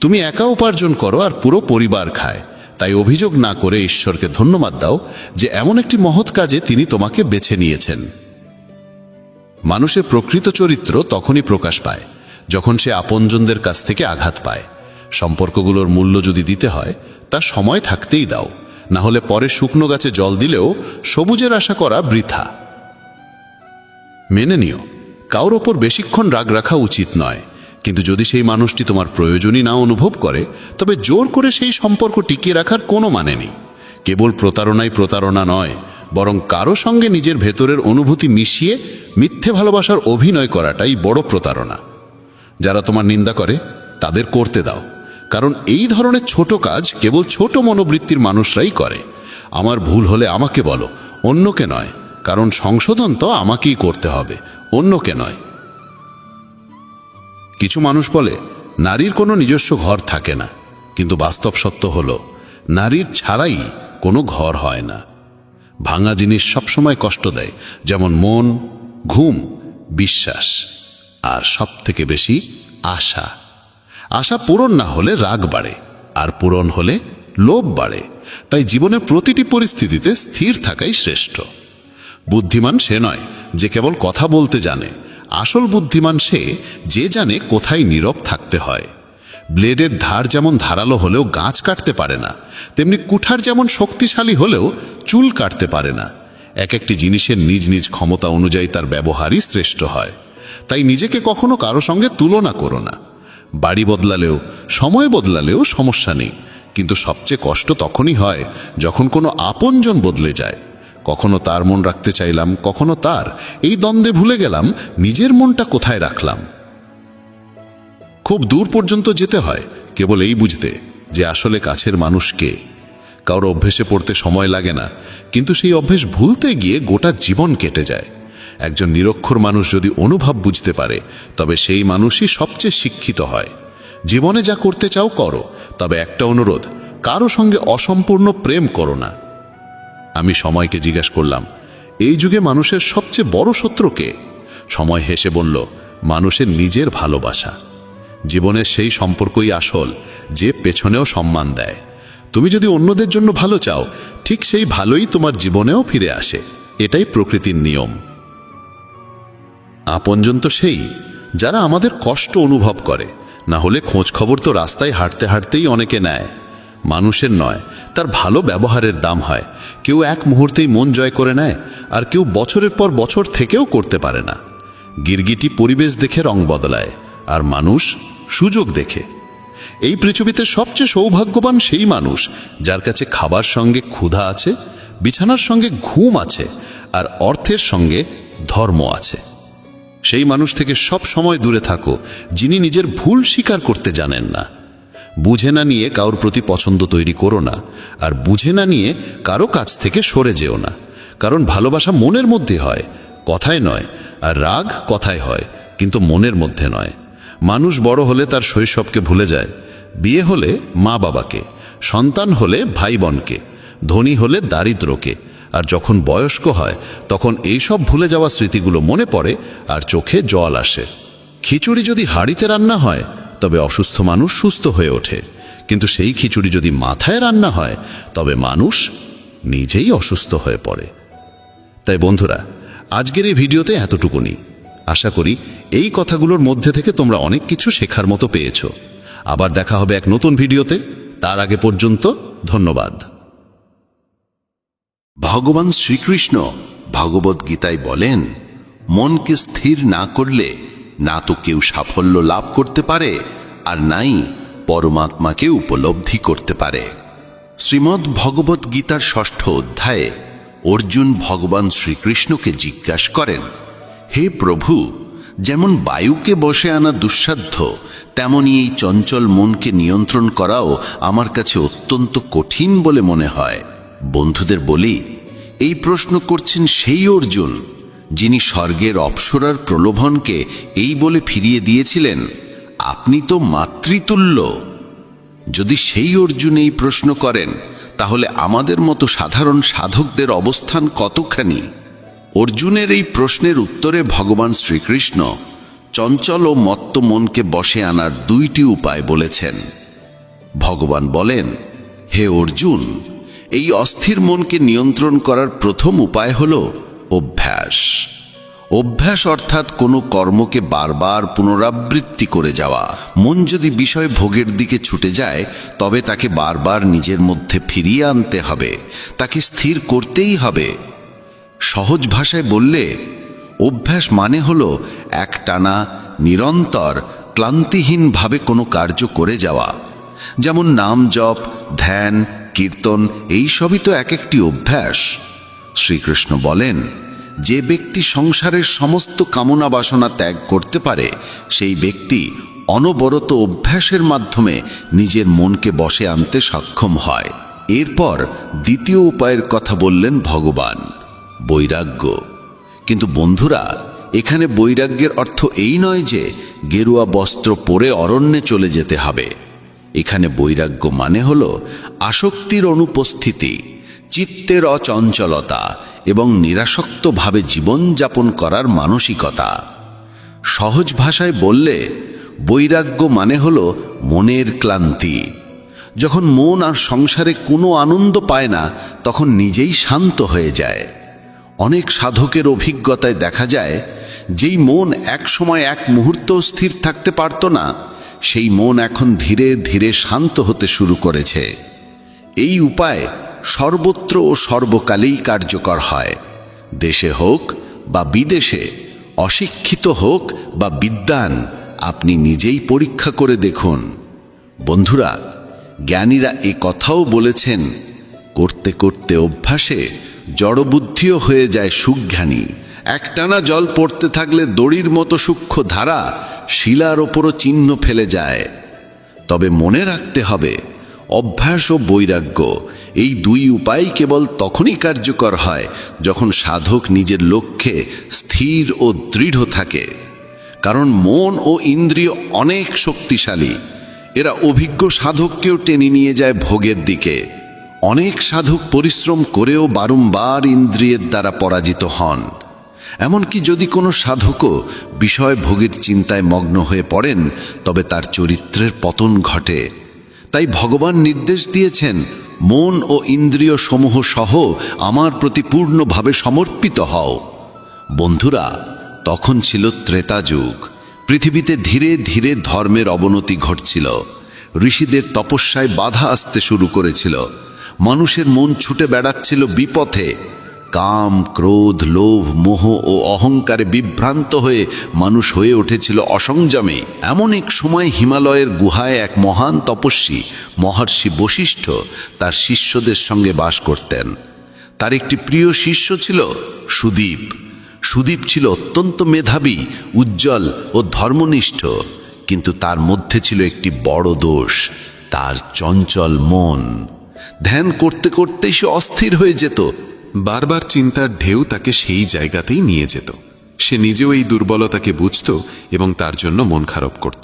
তুমি একা উপার্জন করো আর পুরো পরিবার খায়, তাই অভিযোগ না করে ঈশ্বরকে ধন্যবাদ দাও যে এমন একটি মহৎ কাজে তিনি তোমাকে বেছে নিয়েছেন। মানুষের প্রকৃত চরিত্র তখনই প্রকাশ পায় যখন সে আপনজনদের কাছ থেকে আঘাত পায়। সম্পর্কগুলোর মূল্য যদি দিতে হয় তা সময় থাকতেই দাও, না হলে পরে শুকনো গাছে জল দিলেও সবুজের আশা করা বৃথা। মেনে নিও, কারোর ওপর বেশিক্ষণ রাগ রাখা উচিত নয়, কিন্তু যদি সেই মানুষটি তোমার প্রয়োজনই না অনুভব করে তবে জোর করে সেই সম্পর্ক টিকিয়ে রাখার কোনো মানে নেই। কেবল প্রতারণাই প্রতারণা নয়, বরং কারো সঙ্গে নিজের ভেতরের অনুভূতি মিশিয়ে মিথ্যে ভালোবাসার অভিনয় করাটাই বড় প্রতারণা। যারা তোমার নিন্দা করে তাদের করতে দাও, কারণ এই ধরনের ছোট কাজ কেবল ছোট মনোবৃত্তির মানুষরাই করে। আমার ভুল হলে আমাকে বলো, অন্যকে নয়, কারণ সংশোধন তো আমাকেই করতে হবে, অন্যকে নয়। কিছু মানুষ বলে নারীর কোনো নিজস্ব ঘর থাকে না, কিন্তু বাস্তব সত্য হলো নারীর ছাড়াই কোনো ঘর হয় না। ভাঙা জিনিস সবসময় কষ্ট দেয়, যেমন মন, ঘুম, বিশ্বাস, আর সবথেকে বেশি আশা। আশা পূরণ না হলে রাগ বাড়ে, আর পূরণ হলে লোভ বাড়ে। তাই জীবনের প্রতিটি পরিস্থিতিতে স্থির থাকাই শ্রেষ্ঠ। বুদ্ধিমান সে নয় যে কেবল কথা বলতে জানে, আসল বুদ্ধিমান সে যে জানে কোথায় নীরব থাকতে হয়। ব্লেডের ধার যেমন ধারালো হলেও গাছ কাটতে পারে না, তেমনি কুঠার যেমন শক্তিশালী হলেও চুল কাটতে পারে না। এক একটি জিনিসের নিজ নিজ ক্ষমতা অনুযায়ী তার ব্যবহারই শ্রেষ্ঠ হয়। তাই নিজেকে কখনো কারো সঙ্গে তুলনা করো না। বাড়ি বদলালেও, সময় বদলালেও সমস্যা নেই, কিন্তু সবচেয়ে কষ্ট তখনই হয় যখন কোনো আপনজন বদলে যায়। কখনো তার মন রাখতে চাইলাম, কখনো তার, এই দ্বন্দ্বে ভুলে গেলাম নিজের মনটা কোথায় রাখলাম। খুব দূর পর্যন্ত যেতে হয় কেবল এই বুঝতে যে আসলে কাছের মানুষ কে। কারো অভ্যেসে পড়তে সময় লাগে না, কিন্তু সেই অভ্যেস ভুলতে গিয়ে গোটা জীবন কেটে যায়। একজন নিরক্ষর মানুষ যদি অনুভব বুঝতে পারে তবে সেই মানুষই সবচেয়ে শিক্ষিত হয়। জীবনে যা করতে চাও করো, তবে একটা অনুরোধ, কারো সঙ্গে অসম্পূর্ণ প্রেম করো না। আমি সময়কে জিজ্ঞেস করলাম, এই যুগে মানুষের সবচেয়ে বড় শত্রু কে? সময় হেসে বলল, মানুষের নিজের ভালোবাসা। জীবনের সেই সম্পর্কই আসল যে পেছনেও সম্মান দেয়। তুমি যদি অন্যদের জন্য ভালো চাও, ঠিক সেই ভালোই তোমার জীবনেও ফিরে আসে। এটাই প্রকৃতির নিয়ম। আপনজন তো সেই যারা আমাদের কষ্ট অনুভব করে, না হলে খোঁজ খবর তো রাস্তায় হাঁটতে হাঁটতেই অনেকে নেয়। মানুষের নয়, তার ভালো ব্যবহারের দাম হয়। কেউ এক মুহূর্তেই মন জয় করে নেয়, আর কেউ বছরের পর বছর থেকেও করতে পারে না। গিরগিটি পরিবেশ দেখে রং বদলায়, আর মানুষ সুযোগ দেখে। এই পৃথিবীতে সবচেয়ে সৌভাগ্যবান সেই মানুষ যার কাছে খাবার সঙ্গে ক্ষুধা আছে, বিছানার সঙ্গে ঘুম আছে, আর অর্থের সঙ্গে ধর্ম আছে। সেই মানুষ থেকে সব সময় দূরে থাকো যিনি নিজের ভুল স্বীকার করতে জানেন না। বুঝে না নিয়ে কারোর প্রতি পছন্দ তৈরি করো না, আর বুঝে না নিয়ে কারো কাছ থেকে সরে যেও না। কারণ ভালোবাসা মনের মধ্যে হয়, কথায় নয়, আর রাগ কথায় হয়, কিন্তু মনের মধ্যে নয়। মানুষ বড় হলে তার শৈশবকে ভুলে যায়, বিয়ে হলে মা বাবাকে, সন্তান হলে ভাই বোনকে, ধনী হলে দারিদ্রকে, আর যখন বয়স্ক হয় তখন এইসব ভুলে যাওয়া স্মৃতিগুলো মনে পড়ে আর চোখে জল আসে। খিচুড়ি যদি হাঁড়িতে রান্না হয় তবে অসুস্থ মানুষ সুস্থ হয়ে ওঠে, কিন্তু সেই খিচুড়ি যদি মাথায় রান্না হয় তবে মানুষ নিজেই অসুস্থ হয়ে পড়ে। তাই বন্ধুরা, আজকের এই ভিডিওতে এতটুকুনি। আশা করি এই কথাগুলোর মধ্যে থেকে তোমরা অনেক কিছু শেখার মতো পেয়েছো। আবার দেখা হবে এক নতুন ভিডিওতে। তার আগে পর্যন্ত ধন্যবাদ। ভগবান শ্রীকৃষ্ণ ভগবদ গীতায় বলেন, মনকে স্থির না করলে না তো কেউ সাফল্য লাভ করতে পারে, আর নাই পরমাত্মাকে উপলব্ধি করতে পারে। শ্রীমদ্ ভগবদ গীতার ৬ষ্ঠ অধ্যায়ে অর্জুন ভগবান শ্রীকৃষ্ণকে জিজ্ঞাসা করেন, হে প্রভু, যেমন বায়ুকে বশে আনা দুঃসাধ্য, তেমনি এই চঞ্চল মনকে নিয়ন্ত্রণ করাও আমার কাছে অত্যন্ত কঠিন বলে মনে হয়। বন্ধুদের বলি, এই প্রশ্ন করছেন সেই অর্জুন যিনি স্বর্গের অপ্সরার প্রলোভনকে এই বলে ফিরিয়ে দিয়েছিলেন, আপনি তো মাতৃতুল্য। যদি সেই অর্জুন এই প্রশ্ন করেন, তাহলে আমাদের মতো সাধারণ সাধকদের অবস্থান কতখানি? অর্জুনের এই প্রশ্নের উত্তরে ভগবান শ্রীকৃষ্ণ চঞ্চল ও মত্ত মনকে বশে আনার দুইটি উপায় বলেছেন। ভগবান বলেন, হে অর্জুন, এই অস্থির মনকে নিয়ন্ত্রণ করার প্রথম উপায় হল অভ্যাস। অভ্যাস অর্থাৎ কোনো কর্মকে বারবার পুনরাবৃত্তি করে যাওয়া। মন যদি বিষয় ভোগের দিকে ছুটে যায়, তবে তাকে বারবার নিজের মধ্যে ফিরিয়ে আনতে হবে, তাকে স্থির করতেই হবে। সহজ ভাষায় বললে, অভ্যাস মানে হলো একটানা নিরন্তর ক্লান্তিহীনভাবে কোনো কার্য করে যাওয়া। যেমন নাম জপ, ধ্যান, কীর্তন, এই সবই তো এক একটি অভ্যাস। শ্রীকৃষ্ণ বলেন, যে ব্যক্তি সংসারের সমস্ত কামনা বাসনা ত্যাগ করতে পারে, সেই ব্যক্তি অনবরত অভ্যাসের মাধ্যমে নিজের মনকে বশে আনতে সক্ষম হয়। এরপর দ্বিতীয় উপায়ের কথা বললেন ভগবান, বৈরাগ্য। কিন্তু বন্ধুরা, এখানে বৈরাগ্যের অর্থ এই নয় যে গেরুয়া বস্ত্র পরে অরণ্যে চলে যেতে হবে। এখানে বৈরাগ্য মানে হল আসক্তির অনুপস্থিতি, চিত্তের অচঞ্চলতা এবং নিরাসক্তভাবে জীবনযাপন করার মানসিকতা। সহজ ভাষায় বললে, বৈরাগ্য মানে হল মনের ক্লান্তি। যখন মন আর সংসারে কোনো আনন্দ পায় না, তখন নিজেই শান্ত হয়ে যায়। অনেক সাধকের অভিজ্ঞতায় দেখা যায়, যেই মন এক সময় এক মুহূর্ত স্থির থাকতে পারত না, সেই মন এখন ধীরে ধীরে শান্ত হতে শুরু করেছে। এই উপায় সর্বত্র ও সর্বকালেই কার্যকর হয়। দেশে হোক বা বিদেশে, অশিক্ষিত হোক বা বিদ্বান, আপনি নিজেই পরীক্ষা করে দেখুন। বন্ধুরা, জ্ঞানীরা এ কথাও বলেছেন, করতে করতে অভ্যাসে জড়বুদ্ধিও হয়ে যায় সুজ্ঞানী। একটানা জল পড়তে থাকলে দড়ির মতো সূক্ষ্ম ধারা শিলার ওপরও চিহ্ন ফেলে যায়। তবে মনে রাখতে হবে, অভ্যাস ও বৈরাগ্য এই দুই উপায় কেবল তখনই কার্যকর হয় যখন সাধক নিজের লক্ষ্যে স্থির ও দৃঢ় থাকে। কারণ মন ও ইন্দ্রিয় অনেক শক্তিশালী, এরা অভিজ্ঞ সাধককেও টেনে নিয়ে যায় ভোগের দিকে। অনেক সাধক পরিশ্রম করেও বারংবার ইন্দ্রিয়ের দ্বারা পরাজিত হন। এমনকি যদি কোনো সাধকও বিষয় ভোগের চিন্তায় মগ্ন হয়ে পড়েন, তবে তার চরিত্রের পতন ঘটে। তাই ভগবান নির্দেশ দিয়েছেন, মন ও ইন্দ্রিয় সমূহ সহ আমার প্রতি পূর্ণভাবে সমর্পিত হও। বন্ধুরা, তখন ছিল ত্রেতা যুগ। পৃথিবীতে ধীরে ধীরে ধর্মের অবনতি ঘটছিল। ঋষিদের তপস্যায় বাধা আসতে শুরু করেছিল। মানুষের মন ছুটে বেড়াচ্ছিল বিপথে। কাম, ক্রোধ, লোভ, মোহ ও অহংকারে বিভ্রান্ত হয়ে মানুষ হয়ে উঠেছিল অসংযমী। এমন এক সময় হিমালয়ের গুহায় এক মহান তপস্বী মহর্ষি বশিষ্ঠ তার শিষ্যদের সঙ্গে বাস করতেন। তার একটি প্রিয় শিষ্য ছিল সুদীপ। সুদীপ ছিল অত্যন্ত মেধাবী, উজ্জ্বল ও ধর্মনিষ্ঠ। কিন্তু তার মধ্যে ছিল একটি বড় দোষ, তার চঞ্চল মন। ধ্যান করতে করতেই সে অস্থির হয়ে যেত। বারবার চিন্তার ঢেউ তাকে সেই জায়গাতেই নিয়ে যেত। সে নিজেও এই দুর্বলতাকে বুঝত এবং তার জন্য মন খারাপ করত।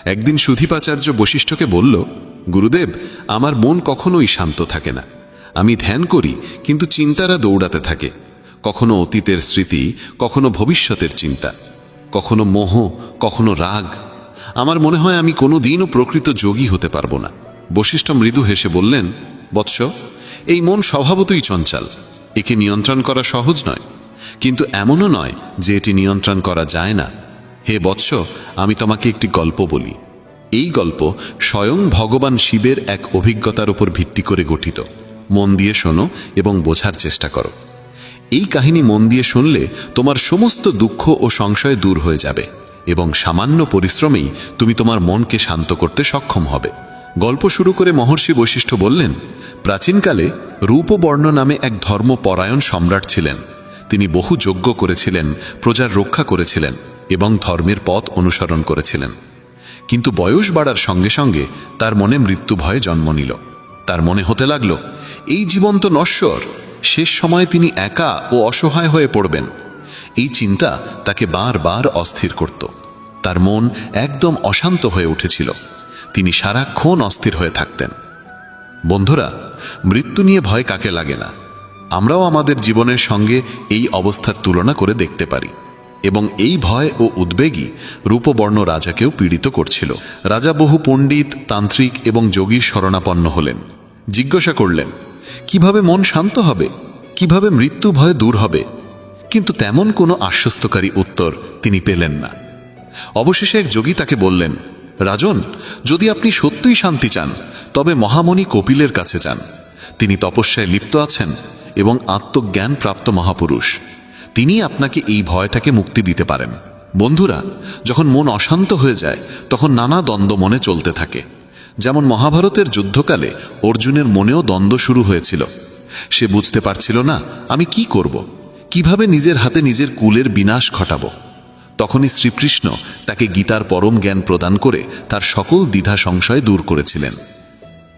একদিন সুধীপাচার্য বশিষ্ঠকে বলল, গুরুদেব, আমার মন কখনোই শান্ত থাকে না। আমি ধ্যান করি, কিন্তু চিন্তারা দৌড়াতে থাকে। কখনো অতীতের স্মৃতি, কখনো ভবিষ্যতের চিন্তা, কখনো মোহ, কখনো রাগ। আমার মনে হয় আমি কোনো দিনও প্রকৃত যোগী হতে পারবো না। বশিষ্ঠ মৃদু হেসে বললেন, বৎস, এই মন স্বভাবতই চঞ্চল। একে নিয়ন্ত্রণ করা সহজ নয়, কিন্তু এমনও নয় যে এটি নিয়ন্ত্রণ করা যায় না। হে বৎস, আমি তোমাকে একটি গল্প বলি। এই গল্প স্বয়ং ভগবান শিবের এক অভিজ্ঞতার উপর ভিত্তি করে গঠিত। মন দিয়ে শোনো এবং বোঝার চেষ্টা করো। এই কাহিনী মন দিয়ে শুনলে তোমার সমস্ত দুঃখ ও সংশয় দূর হয়ে যাবে এবং সামান্য পরিশ্রমেই তুমি তোমার মনকে শান্ত করতে সক্ষম হবে। গল্প শুরু করে মহর্ষি বশিষ্ঠ বললেন, প্রাচীনকালে রূপবর্ণ নামে এক ধর্মপরায়ণ সম্রাট ছিলেন। তিনি বহু যজ্ঞ করেছিলেন, প্রজার রক্ষা করেছিলেন এবং ধর্মের পথ অনুসরণ করেছিলেন। কিন্তু বয়স বাড়ার সঙ্গে সঙ্গে তার মনে মৃত্যু ভয়ে জন্ম নিল। তার মনে হতে লাগল, এই জীবন তো নশ্বর, শেষ সময়ে তিনি একা ও অসহায় হয়ে পড়বেন। এই চিন্তা তাকে বারবার অস্থির করত। তার মন একদম অশান্ত হয়ে উঠেছিল। তিনি সারাক্ষণ অস্থির হয়ে থাকতেন। বন্ধুরা, মৃত্যু নিয়ে ভয় কাকে লাগে না? আমরাও আমাদের জীবনের সঙ্গে এই অবস্থার তুলনা করে দেখতে পারি, এবং এই ভয় ও উদ্বেগই রূপবর্ণ রাজাকেও পীড়িত করছিল। রাজা বহু পণ্ডিত, তান্ত্রিক এবং যোগীর শরণাপন্ন হলেন। জিজ্ঞাসা করলেন, কিভাবে মন শান্ত হবে, কিভাবে মৃত্যু ভয় দূর হবে? কিন্তু তেমন কোনো আশ্বস্তকারী উত্তর তিনি পেলেন না। অবশেষে এক যোগী তাকে বললেন, রাজন, যদি আপনি সত্যিই শান্তি চান তবে মহামণি কপিলের কাছে যান। তিনি তপস্যায় লিপ্ত আছেন এবং আত্মজ্ঞান প্রাপ্ত মহাপুরুষ। তিনি আপনাকে এই ভয়টাকে মুক্তি দিতে পারেন। বন্ধুরা, যখন মন অশান্ত হয়ে যায় তখন নানা দ্বন্দ্ব মনে চলতে থাকে। যেমন মহাভারতের যুদ্ধকালে অর্জুনের মনেও দ্বন্দ্ব শুরু হয়েছিল। সে বুঝতে পারছিল না আমি কি করব, কিভাবে নিজের হাতে নিজের কুলের বিনাশ ঘটাবো। তখনই শ্রীকৃষ্ণ তাকে গীতার পরম জ্ঞান প্রদান করে তার সকল দ্বিধা সংশয় দূর করেছিলেন।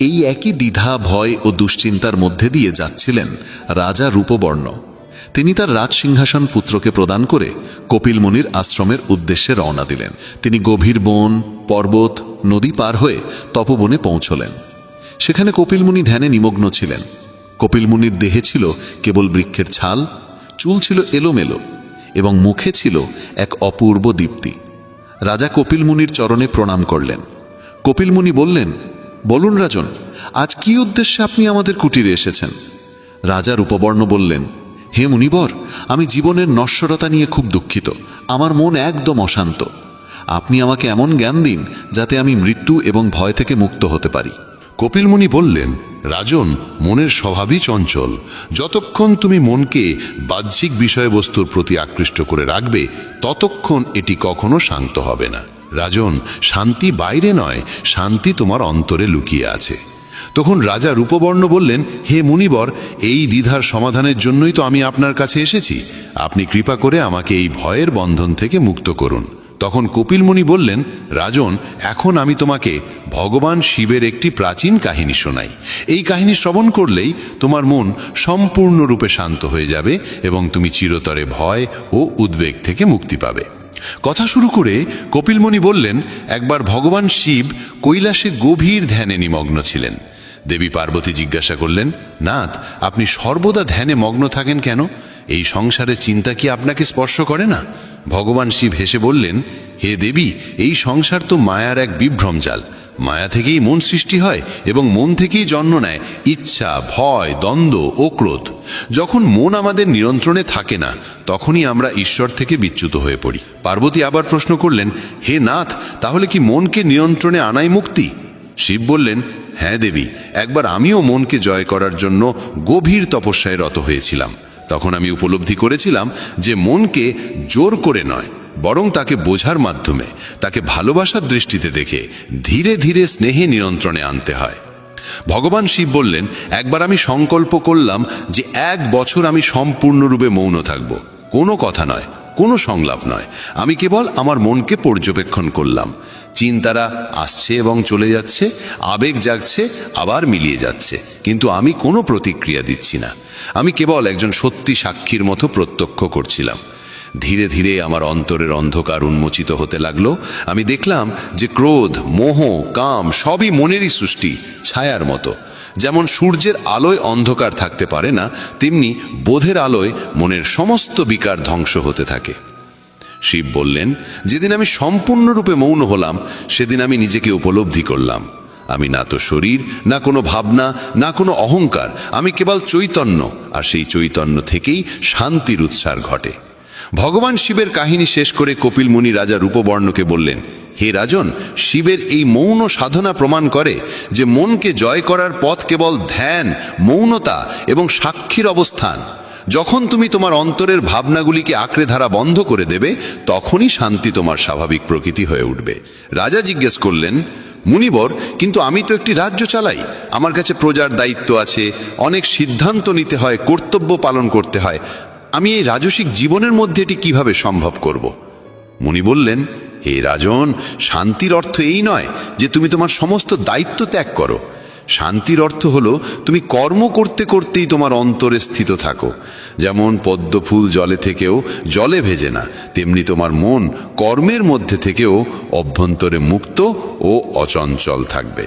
এই একই দ্বিধা, ভয় ও দুশ্চিন্তার মধ্যে দিয়ে যাচ্ছিলেন রাজা রূপবর্ণ। তিনি তার রাজসিংহাসন পুত্রকে প্রদান করে কপিল মুনির আশ্রমের উদ্দেশ্যে রওনা দিলেন। তিনি গভীর বন, পর্বত, নদী পার হয়ে তপবনে পৌঁছলেন। সেখানে কপিল মুনি ধ্যানে নিমগ্ন ছিলেন। কপিল মুনির দেহে ছিল কেবল বৃক্ষের ছাল, চুল ছিল এলোমেলো এবং মুখে ছিল এক অপূর্ব দীপ্তি। রাজা কপিল মুনির চরণে প্রণাম করলেন। কপিল মুনি বললেন, বলুন রাজন, আজ কি উদ্দেশ্যে আপনি আমাদের কুটিরে এসেছেন? রাজা রূপবর্ণ বললেন, হে মুনিবর, আমি জীবনের নশ্বরতা নিয়ে খুব দুঃখিত। আমার মন একদম অশান্ত। আপনি আমাকে এমন জ্ঞান দিন যাতে আমি মৃত্যু এবং ভয় থেকে মুক্ত হতে পারি। কপিল মুনি বললেন, রাজন, মনের স্বভাবই চঞ্চল। যতক্ষণ তুমি মনকে বাহ্যিক বিষয়বস্তুর প্রতি আকৃষ্ট করে রাখবে ততক্ষণ এটি কখনো শান্ত হবে না। রাজন, শান্তি বাইরে নয়, শান্তি তোমার অন্তরে লুকিয়ে আছে। তখন রাজা রূপবর্ণ বললেন, হে মুনিবর, এই দ্বিধার সমাধানের জন্যই তো আমি আপনার কাছে এসেছি। আপনি কৃপা করে আমাকে এই ভয়ের বন্ধন থেকে মুক্ত করুন। তখন কপিল মুনি বললেন, রাজন, এখন আমি তোমাকে ভগবান শিবের একটি প্রাচীন কাহিনী শোনাই। এই কাহিনী শ্রবণ করলেই তোমার মন সম্পূর্ণরূপে শান্ত হয়ে যাবে এবং তুমি চিরতরে ভয় ও উদ্বেগ থেকে মুক্তি পাবে। কথা শুরু করে কপিল মুনি বললেন, একবার ভগবান শিব কৈলাসে গভীর ধ্যানে নিমগ্ন ছিলেন। দেবী পার্বতী জিজ্ঞাসা করলেন, নাথ, আপনি সর্বদা ধ্যানে মগ্ন থাকেন কেন? এই সংসারে চিন্তা কি আপনাকে স্পর্শ করে না? ভগবান শিব হেসে বললেন, হে দেবী, এই সংসার তো মায়ার এক বিভ্রম জাল। মায়া থেকেই মন সৃষ্টি হয় এবং মন থেকেই জন্ম নেয় ইচ্ছা, ভয়, দ্বন্দ্ব ও ক্রোধ। যখন মন আমাদের নিয়ন্ত্রণে থাকে না তখনই আমরা ঈশ্বর থেকে বিচ্যুত হয়ে পড়ি। পার্বতী আবার প্রশ্ন করলেন, হে নাথ, তাহলে কি মনকে নিয়ন্ত্রণে আনাই মুক্তি? শিব বললেন, হ্যাঁ দেবী, একবার আমিও মনকে জয় করার জন্য গভীর তপস্যায় রত হয়েছিলাম। তখন আমি উপলব্ধি করেছিলাম যে মনকে জোর করে নয়, বরং তাকে বোঝার মাধ্যমে, তাকে ভালোবাসার দৃষ্টিতে দেখে ধীরে ধীরে স্নেহে নিয়ন্ত্রণে আনতে হয়। ভগবান শিব বললেন, একবার আমি সংকল্প করলাম যে 1 বছর আমি সম্পূর্ণরূপে মৌন থাকব। কোনো কথা নয়, কোনো সংলাপ নয়। আমি কেবল আমার মনকে পর্যবেক্ষণ করলাম। চিন্তারা আসছে এবং চলে যাচ্ছে, আবেগ জাগছে, আবার মিলিয়ে যাচ্ছে, কিন্তু আমি কোনো প্রতিক্রিয়া দিচ্ছি না। আমি কেবল একজন সত্যি সাক্ষীর মতো প্রত্যক্ষ করছিলাম। ধীরে ধীরে আমার অন্তরের অন্ধকার উন্মোচিত হতে লাগলো। আমি দেখলাম যে ক্রোধ, মোহ, কাম সবই মনেরই সৃষ্টি, ছায়ার মতো। যেমন সূর্যের আলোয় অন্ধকার থাকতে পারে না, তেমনি বোধের আলোয় মনের সমস্ত বিকার ধ্বংস হতে থাকে। শিব বললেন, যেদিন আমি সম্পূর্ণরূপে মৌন হলাম সেদিন আমি নিজেকে উপলব্ধি করলাম। আমি না তো শরীর, না কোনো ভাবনা, না কোনো অহংকার। আমি কেবল চৈতন্য, আর সেই চৈতন্য থেকেই শান্তির উৎসার ঘটে। ভগবান শিবের কাহিনী শেষ করে কপিল মুনি রাজা রূপবর্ণকে বললেন, হে রাজন, শিবের এই মৌন সাধনা প্রমাণ করে যে মনকে জয় করার পথ কেবল ধ্যান, মৌনতা এবং সাক্ষীর অবস্থান। যখন তুমি তোমার অন্তরের ভাবনাগুলিকে আঁকড়ে ধরা বন্ধ করে দেবে তখনই শান্তি তোমার স্বাভাবিক প্রকৃতি হয়ে উঠবে। রাজা জিজ্ঞেস করলেন, মুনিবর, কিন্তু আমি তো একটি রাজ্য চালাই। আমার কাছে প্রজার দায়িত্ব আছে, অনেক সিদ্ধান্ত নিতে হয়, কর্তব্য পালন করতে হয়। আমি এই রাজসিক জীবনের মধ্যে এটি কিভাবে সম্ভব করব? মুনি বললেন, হে রাজন, শান্তির অর্থ এই নয় যে তুমি তোমার সমস্ত দায়িত্ব ত্যাগ করো। শান্তির অর্থ হলো তুমি কর্ম করতে করতেই তোমার অন্তরে স্থিত থাকো। যেমন পদ্মফুল জলে থেকেও জলে ভেজে না, তেমনি তোমার মন কর্মের মধ্যে থেকেও অভ্যন্তরে মুক্ত ও অচঞ্চল থাকবে।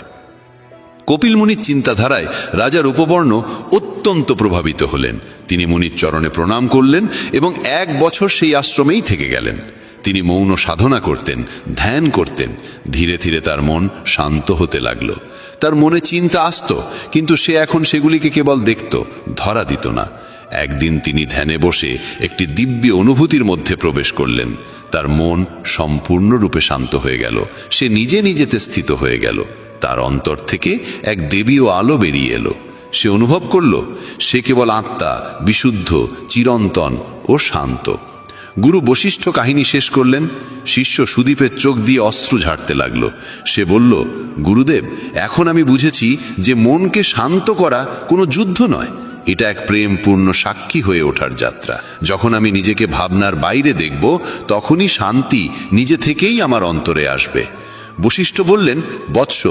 কপিল মুনির চিন্তাধারায় রাজা রূপবর্ণ অত্যন্ত প্রভাবিত হলেন। তিনি মুনির চরণে প্রণাম করলেন এবং 1 বছর সেই আশ্রমেই থেকে গেলেন। তিনি মৌন সাধনা করতেন, ধ্যান করতেন। ধীরে ধীরে তার মন শান্ত হতে লাগলো। তার মনে চিন্তা আসতো, কিন্তু সে এখন সেগুলিকে কেবল দেখত, ধরা দিত না। একদিন তিনি ধ্যানে বসে একটি দিব্য অনুভূতির মধ্যে প্রবেশ করলেন। তার মন সম্পূর্ণরূপে শান্ত হয়ে গেল। সে নিজে নিজেতে স্থিত হয়ে গেল। তার অন্তর থেকে এক দেবীয় আলো বেরিয়ে এলো। সে অনুভব করল সে কেবল আত্মা, বিশুদ্ধ, চিরন্তন ও শান্ত। গুরু বশিষ্ঠ কাহিনী শেষ করলেন। শিষ্য সুদীপের চোখ দিয়ে অশ্রু ঝাড়তে লাগলো। সে বলল, গুরুদেব, এখন আমি বুঝেছি যে মনকে শান্ত করা কোনো যুদ্ধ নয়, এটা এক প্রেমপূর্ণ সাক্ষী হয়ে ওঠার যাত্রা। যখন আমি নিজেকে ভাবনার বাইরে দেখব, তখনই শান্তি নিজে থেকেই আমার অন্তরে আসবে। বশিষ্ঠ বললেন, বৎস,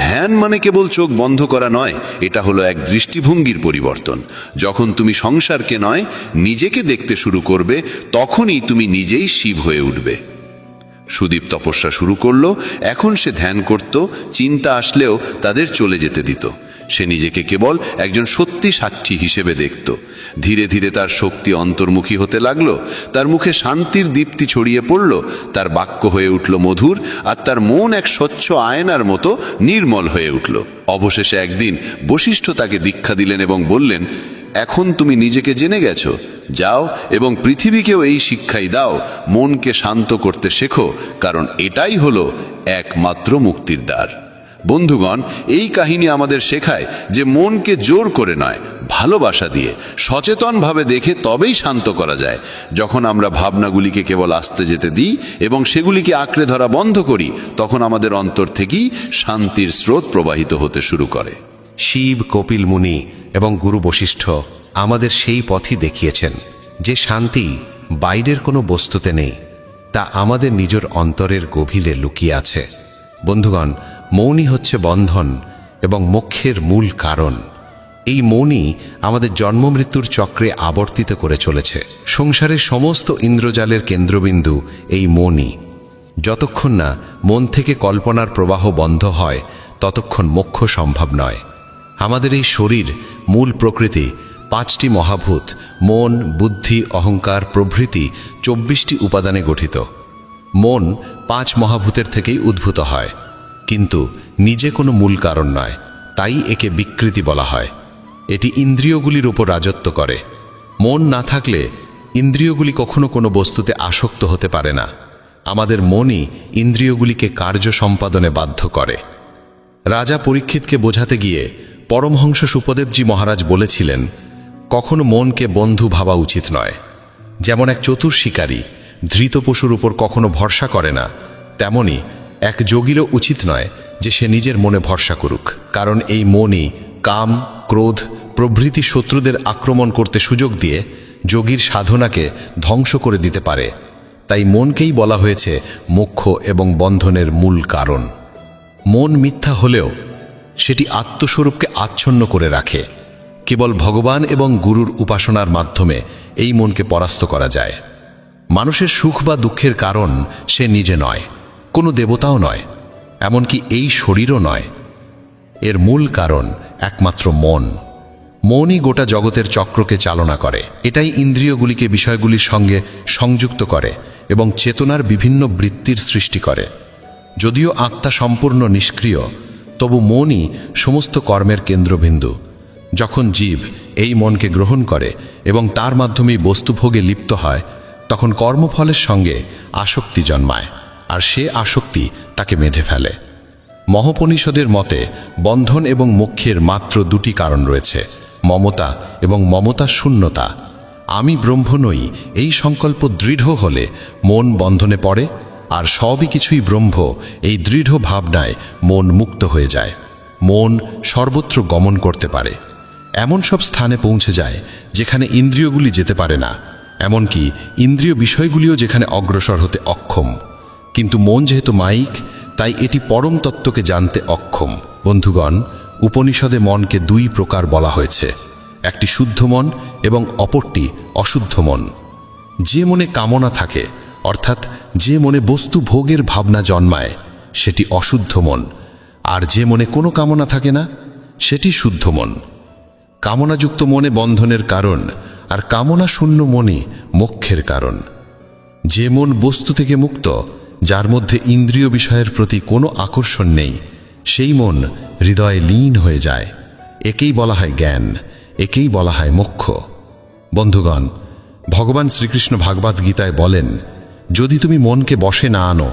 ধ্যান মানে কেবল চোখ বন্ধ করা নয়, এটা হলো এক দৃষ্টিভঙ্গির পরিবর্তন। যখন তুমি সংসারকে নয়, নিজেকে দেখতে শুরু করবে, তখনই তুমি নিজেই শিব হয়ে উঠবে। সুদীপ তপস্যা শুরু করলো। এখন সে ধ্যান করত, চিন্তা আসলেও তাদের চলে যেতে দিত। সে নিজেকে কেবল একজন সত্যি সাক্ষী হিসেবে দেখত। ধীরে ধীরে তার শক্তি অন্তর্মুখী হতে লাগলো। তার মুখে শান্তির দীপ্তি ছড়িয়ে পড়ল। তার বাক্য হয়ে উঠল মধুর, আর তার মন এক স্বচ্ছ আয়নার মতো নির্মল হয়ে উঠল। অবশেষে একদিন বশিষ্ঠ তাকে দীক্ষা দিলেন এবং বললেন, এখন তুমি নিজেকে জেনে গেছো, যাও এবং পৃথিবীকেও এই শিক্ষাই দাও, মনকে শান্ত করতে শেখো, কারণ এটাই হলো একমাত্র মুক্তির দ্বার। বন্ধুগণ, এই কাহিনী আমাদের শেখায় যে মনকে জোর করে নয়, ভালোবাসা দিয়ে সচেতনভাবে দেখে তবেই শান্ত করা যায়। যখন আমরা ভাবনাগুলিকে কেবল আসতে যেতে দিই এবং সেগুলিকে আঁকড়ে ধরা বন্ধ করি, তখন আমাদের অন্তর থেকেই শান্তির স্রোত প্রবাহিত হতে শুরু করে। শিব, কপিল মুনি এবং গুরু বশিষ্ঠ আমাদের সেই পথই দেখিয়েছেন যে শান্তি বাইরের কোনো বস্তুতে নেই, তা আমাদের নিজের অন্তরের গভীরে লুকিয়ে আছে। বন্ধুগণ, মৌনই হচ্ছে বন্ধন এবং মোক্ষের মূল কারণ। এই মৌনই আমাদের জন্ম মৃত্যুর চক্রে আবর্তিত করে চলেছে। সংসারের সমস্ত ইন্দ্রজালের কেন্দ্রবিন্দু এই মৌনই। যতক্ষণ না মন থেকে কল্পনার প্রবাহ বন্ধ হয়, ততক্ষণ মোক্ষ সম্ভব নয়। আমাদের এই শরীর, মূল প্রকৃতি, 5টি মহাভূত মন, বুদ্ধি, অহংকার প্রভৃতি 24টি উপাদানে গঠিত। মন 5 মহাভূতের থেকেই উদ্ভূত হয়, কিন্তু নিজে কোনো মূল কারণ নয়, তাই একে বিকৃতি বলা হয়। এটি ইন্দ্রিয়গুলির উপর রাজত্ব করে। মন না থাকলে ইন্দ্রিয়গুলি কখনো কোনো বস্তুতে আসক্ত হতে পারে না। আমাদের মনই ইন্দ্রিয়গুলিকে কার্য সম্পাদনে বাধ্য করে। রাজা পরীক্ষিতকে বোঝাতে গিয়ে পরমহংস সুপদেবজি মহারাজ বলেছিলেন, কখনো মনকে বন্ধু ভাবা উচিত নয়। যেমন এক চতুর শিকারী ধৃত পশুর উপর কখনো ভরসা করে না, তেমনি এক যোগীরও উচিত নয় যে সে নিজের মনে ভরসা করুক, কারণ এই মনই কাম, ক্রোধ প্রভৃতি শত্রুদের আক্রমণ করতে সুযোগ দিয়ে যোগীর সাধনাকে ধ্বংস করে দিতে পারে। তাই মনকেই বলা হয়েছে মোক্ষ এবং বন্ধনের মূল কারণ। মন মিথ্যা হলেও সেটি আত্মস্বরূপকে আচ্ছন্ন করে রাখে। কেবল ভগবান এবং গুরুর উপাসনার মাধ্যমে এই মনকে পরাস্ত করা যায়। মানুষের সুখ বা দুঃখের কারণ সে নিজে নয়, কোনো দেবতাও নয়, এমনকি এই শরীরও নয়। এর মূল কারণ একমাত্র মন। মনই গোটা জগতের চক্রকে চালনা করে। এটাই ইন্দ্রিয়গুলিকে বিষয়গুলির সঙ্গে সংযুক্ত করে এবং চেতনার বিভিন্ন বৃত্তির সৃষ্টি করে। যদিও আত্মা সম্পূর্ণ নিষ্ক্রিয়, তবু মনই সমস্ত কর্মের কেন্দ্রবিন্দু। যখন জীব এই মনকে গ্রহণ করে এবং তার মাধ্যমেই বস্তুভোগে লিপ্ত হয়, তখন কর্মফলের সঙ্গে আসক্তি জন্মায়, আর সে আসক্তি তাকে বেঁধে ফেলে। মহোপনিষদের মতে বন্ধন এবং মোক্ষের মাত্র 2টি কারণ রয়েছে, মমতা এবং মমতা শূন্যতা। আমি ব্রহ্ম নই, এই সংকল্প দৃঢ় হলে মন বন্ধনে পড়ে, আর সবই কিছুই ব্রহ্ম, এই দৃঢ় ভাবনায় মন মুক্ত হয়ে যায়। মন সর্বত্র গমন করতে পারে, এমন সব স্থানে পৌঁছে যায় যেখানে ইন্দ্রিয়গুলি যেতে পারে না, এমনকি ইন্দ্রিয় বিষয়গুলিও যেখানে অগ্রসর হতে অক্ষম। কিন্তু মন যেহেতু মায়িক, তাই এটি পরম তত্ত্বকে জানতে অক্ষম। বন্ধুগণ, উপনিষদে মনকে দুই প্রকার বলা হয়েছে, একটি শুদ্ধ মন এবং অপরটি অশুদ্ধ মন। যে মনে কামনা থাকে, অর্থাৎ যে মনে বস্তু ভোগের ভাবনা জন্মায়, সেটি অশুদ্ধ মন, আর যে মনে কোনো কামনা থাকে না, সেটি শুদ্ধ মন। কামনাযুক্ত মনে বন্ধনের কারণ, আর কামনা শূন্য মনই মোক্ষের কারণ। যে মন বস্তু থেকে মুক্ত, যার মধ্যে ইন্দ্রিয় বিষয়ের প্রতি কোনো আকর্ষণ নেই, সেই মন হৃদয়ে লীন হয়ে যায়। একেই বলা হয় জ্ঞান, একেই বলা হয় মোক্ষ। বন্ধুগণ, ভগবান শ্রীকৃষ্ণ ভাগবত গীতায় বলেন, যদি তুমি মনকে বশে না আনো,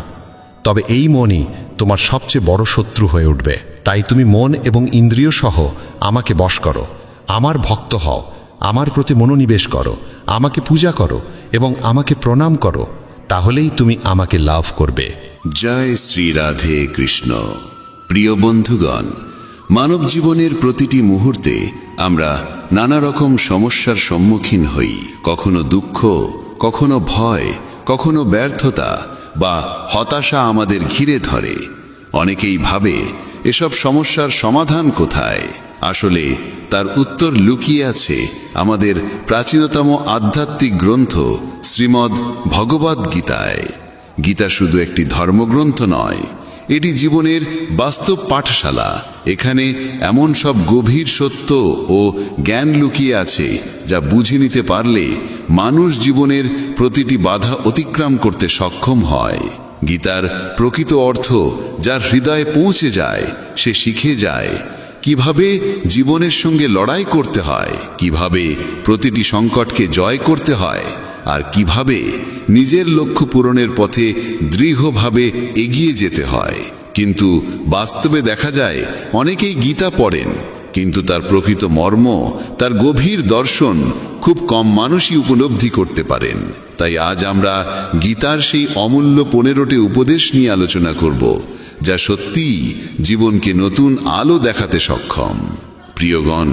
তবে এই মনই তোমার সবচেয়ে বড় শত্রু হয়ে উঠবে। তাই তুমি মন এবং ইন্দ্রিয় সহ আমাকে বশ করো, আমার ভক্ত হও, আমার প্রতি মনোনিবেশ করো, আমাকে পূজা করো এবং আমাকে প্রণাম করো, তাহলেই তুমি আমাকে লাভ করবে। জয় শ্রী রাধে কৃষ্ণ। প্রিয় বন্ধুগণ, মানব জীবনের প্রতিটি মুহূর্তে আমরা নানা রকম সমস্যার সম্মুখীন হই। কখনো দুঃখ, কখনো ভয়, কখনো ব্যর্থতা বা হতাশা আমাদের ঘিরে ধরে। অনেকেই ভাবে এসব সমস্যার সমাধান কোথায়। আসলে তার উত্তর লুকিয়ে আছে আমাদের প্রাচীনতম আধ্যাত্মিক গ্রন্থ শ্রীমদ্ ভগবদ গীতায়। গীতা শুধু একটি ধর্মগ্রন্থ নয়, এটি জীবনের বাস্তব পাঠশালা। এখানে এমন সব গভীর সত্য ও জ্ঞান লুকিয়ে আছে যা বুঝে নিতে পারলে মানুষ জীবনের প্রতিটি বাধা অতিক্রম করতে সক্ষম হয়। গীতার প্রকৃত অর্থ যার হৃদয়ে পৌঁছে যায়, সে শিখে যায় কিভাবে জীবনের সঙ্গে লড়াই করতে হয়, কিভাবে প্রতিটি সংকটকে জয় করতে হয়, আর কিভাবে নিজের লক্ষ্য পূরণের পথে দৃঢ়ভাবে এগিয়ে যেতে হয়। কিন্তু বাস্তবে দেখা যায় অনেকেই গীতা পড়েন, কিন্তু তার প্রকৃত মর্ম, তার গভীর দর্শন খুব কম মানুষই উপলব্ধি করতে পারেন। তাই আজ আমরা গীতার সেই অমূল্য 15টি উপদেশ নিয়ে আলোচনা করব, যা সত্যিই জীবনকে নতুন আলো দেখাতে সক্ষম। প্রিয়গণ,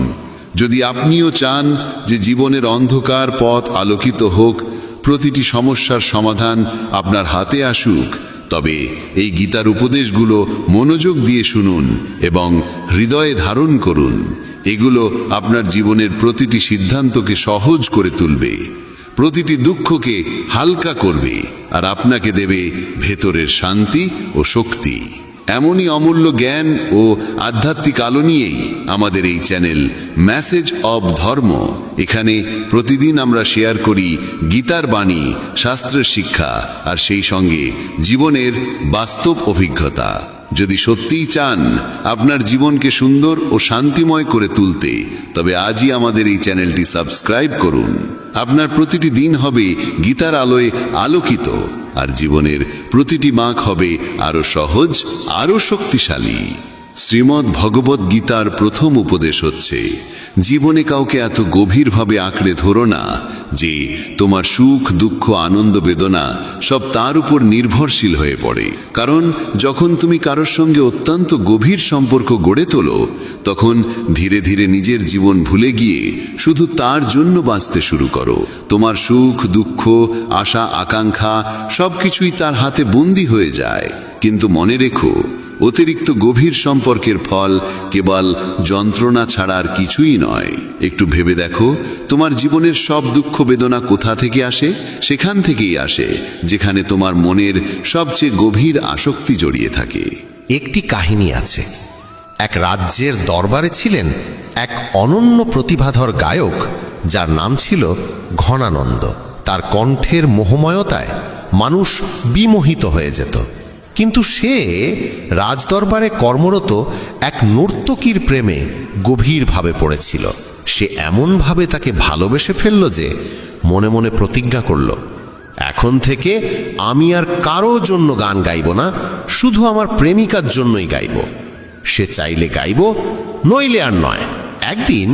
যদি আপনিও চান যে জীবনের অন্ধকার পথ আলোকিত হোক, প্রতিটি সমস্যার সমাধান আপনার হাতে আসুক, তবে এই গীতার উপদেশগুলো মনোযোগ দিয়ে শুনুন এবং হৃদয়ে ধারণ করুন। এগুলো আপনার জীবনের প্রতিটি সিদ্ধান্তকে সহজ করে তুলবে, প্রতিটি দুঃখকে হালকা করবে, আর আপনাকে দেবে ভেতরের শান্তি ও শক্তি। এমনই অমূল্য জ্ঞান ও আধ্যাত্মিক আলো নিয়েই আমাদের এই চ্যানেল মেসেজ অব ধর্ম। এখানে প্রতিদিন আমরা শেয়ার করি গীতার বাণী, শাস্ত্রের শিক্ষা, আর সেই সঙ্গে জীবনের বাস্তব অভিজ্ঞতা। যদি সত্যিই চান আপনার জীবনকে সুন্দর ও শান্তিময় করে তুলতে, তবে আজই আমাদের এই চ্যানেলটি সাবস্ক্রাইব করুন। আপনার প্রতিটি দিন হবে গীতার আলোয় আলোকিত, আর জীবনের প্রতিটি মার্গ হবে আরো সহজ, আরো শক্তিশালী। শ্রীমদ্ ভগবদ গীতার প্রথম উপদেশ হচ্ছে, জীবনে কাউকে এত গভীরভাবে আঁকড়ে ধরো না যে তোমার সুখ, দুঃখ, আনন্দ, বেদনা সব তার উপর নির্ভরশীল হয়ে পড়ে। কারণ যখন তুমি কারোর সঙ্গে অত্যন্ত গভীর সম্পর্ক গড়ে তোলো, তখন ধীরে ধীরে নিজের জীবন ভুলে গিয়ে শুধু তার জন্য বাঁচতে শুরু করো। তোমার সুখ, দুঃখ, আশা, আকাঙ্ক্ষা সবকিছুই তার হাতে বন্দী হয়ে যায়। কিন্তু মনে রেখো, অতিরিক্ত গভীর সম্পর্কের ফল কেবল যন্ত্রণা ছাড়া আর কিছুই নয়। একটু ভেবে দেখো, তোমার জীবনের সব দুঃখ বেদনা কোথা থেকে আসে? সেখান থেকেই আসে যেখানে তোমার মনের সবচেয়ে গভীর আসক্তি জড়িয়ে থাকে। একটি কাহিনী আছে। এক রাজ্যের দরবারে ছিলেন এক অনন্য প্রতিভাধর গায়ক, যার নাম ছিল ঘনানন্দ। তার কণ্ঠের মোহময়তায় মানুষ বিমোহিত হয়ে যেত। কিন্তু সে রাজদরবারে কর্মরত এক নর্তকীর প্রেমে গভীরভাবে পড়েছিল। সে এমনভাবে তাকে ভালোবেসে ফেলল যে মনে মনে প্রতিজ্ঞা করল, এখন থেকে আমি আর কারো জন্য গান গাইব না, শুধু আমার প্রেমিকার জন্যই গাইব। সে চাইলে গাইব, নইলে আর নয়। একদিন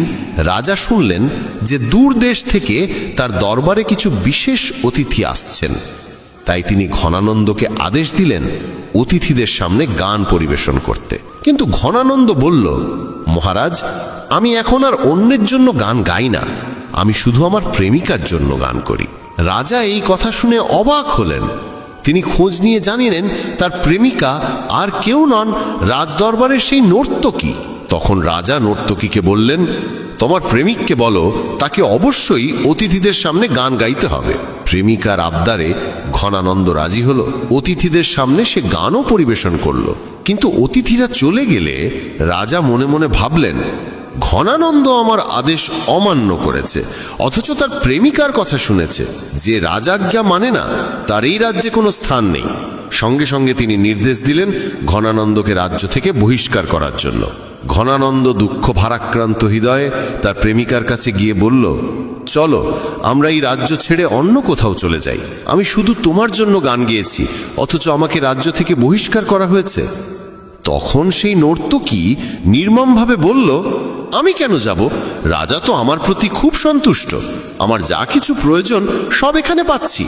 রাজা শুনলেন যে দূর দেশ থেকে তার দরবারে কিছু বিশেষ অতিথি আসছেন। তাই তিনি ঘনানন্দকে আদেশ দিলেন অতিথিদের সামনে গান পরিবেশন করতে। কিন্তু ঘনানন্দ বলল, মহারাজ, আমি এখন আর অন্যের জন্য গান গাই না, আমি শুধু আমার প্রেমিকার জন্য গান করি। রাজা এই কথা শুনে অবাক হলেন। তিনি খোঁজ নিয়ে জানিলেন তার প্রেমিকা আর কেউ নন, রাজদরবারের সেই নর্তকী। তখন রাজা নর্তকীকে বললেন, তোমার প্রেমিককে বলো তাকে অবশ্যই অতিথিদের সামনে গান গাইতে হবে। প্রেমিকার আবদারে ঘনানন্দ রাজি হলো। অতিথিদের সামনে সে গানও পরিবেশন করলো। কিন্তু অতিথিরা চলে গেলে রাজা মনে মনে ভাবলেন, ঘনানন্দ আমার আদেশ অমান্য করেছে, অথচ তার প্রেমিকার কথা শুনেছে। যে রাজাজ্ঞা মানে না তার এই রাজ্যে কোনো স্থান নেই। সঙ্গে সঙ্গে তিনি নির্দেশ দিলেন ঘনানন্দকে রাজ্য থেকে বহিষ্কার করার জন্য। ঘনানন্দ দুঃখ ভারাক্রান্ত হৃদয়ে তার প্রেমিকার কাছে গিয়ে বলল, চলো আমরা এই রাজ্য ছেড়ে অন্য কোথাও চলে যাই। আমি শুধু তোমার জন্য গান গেয়েছি, অথচ আমাকে রাজ্য থেকে বহিষ্কার করা হয়েছে। তখন সেই নর্তকী নির্মমভাবে বলল, আমি কেন যাব? রাজা তো আমার প্রতি খুব সন্তুষ্ট। আমার যা কিছু প্রয়োজন সব এখানে পাচ্ছি।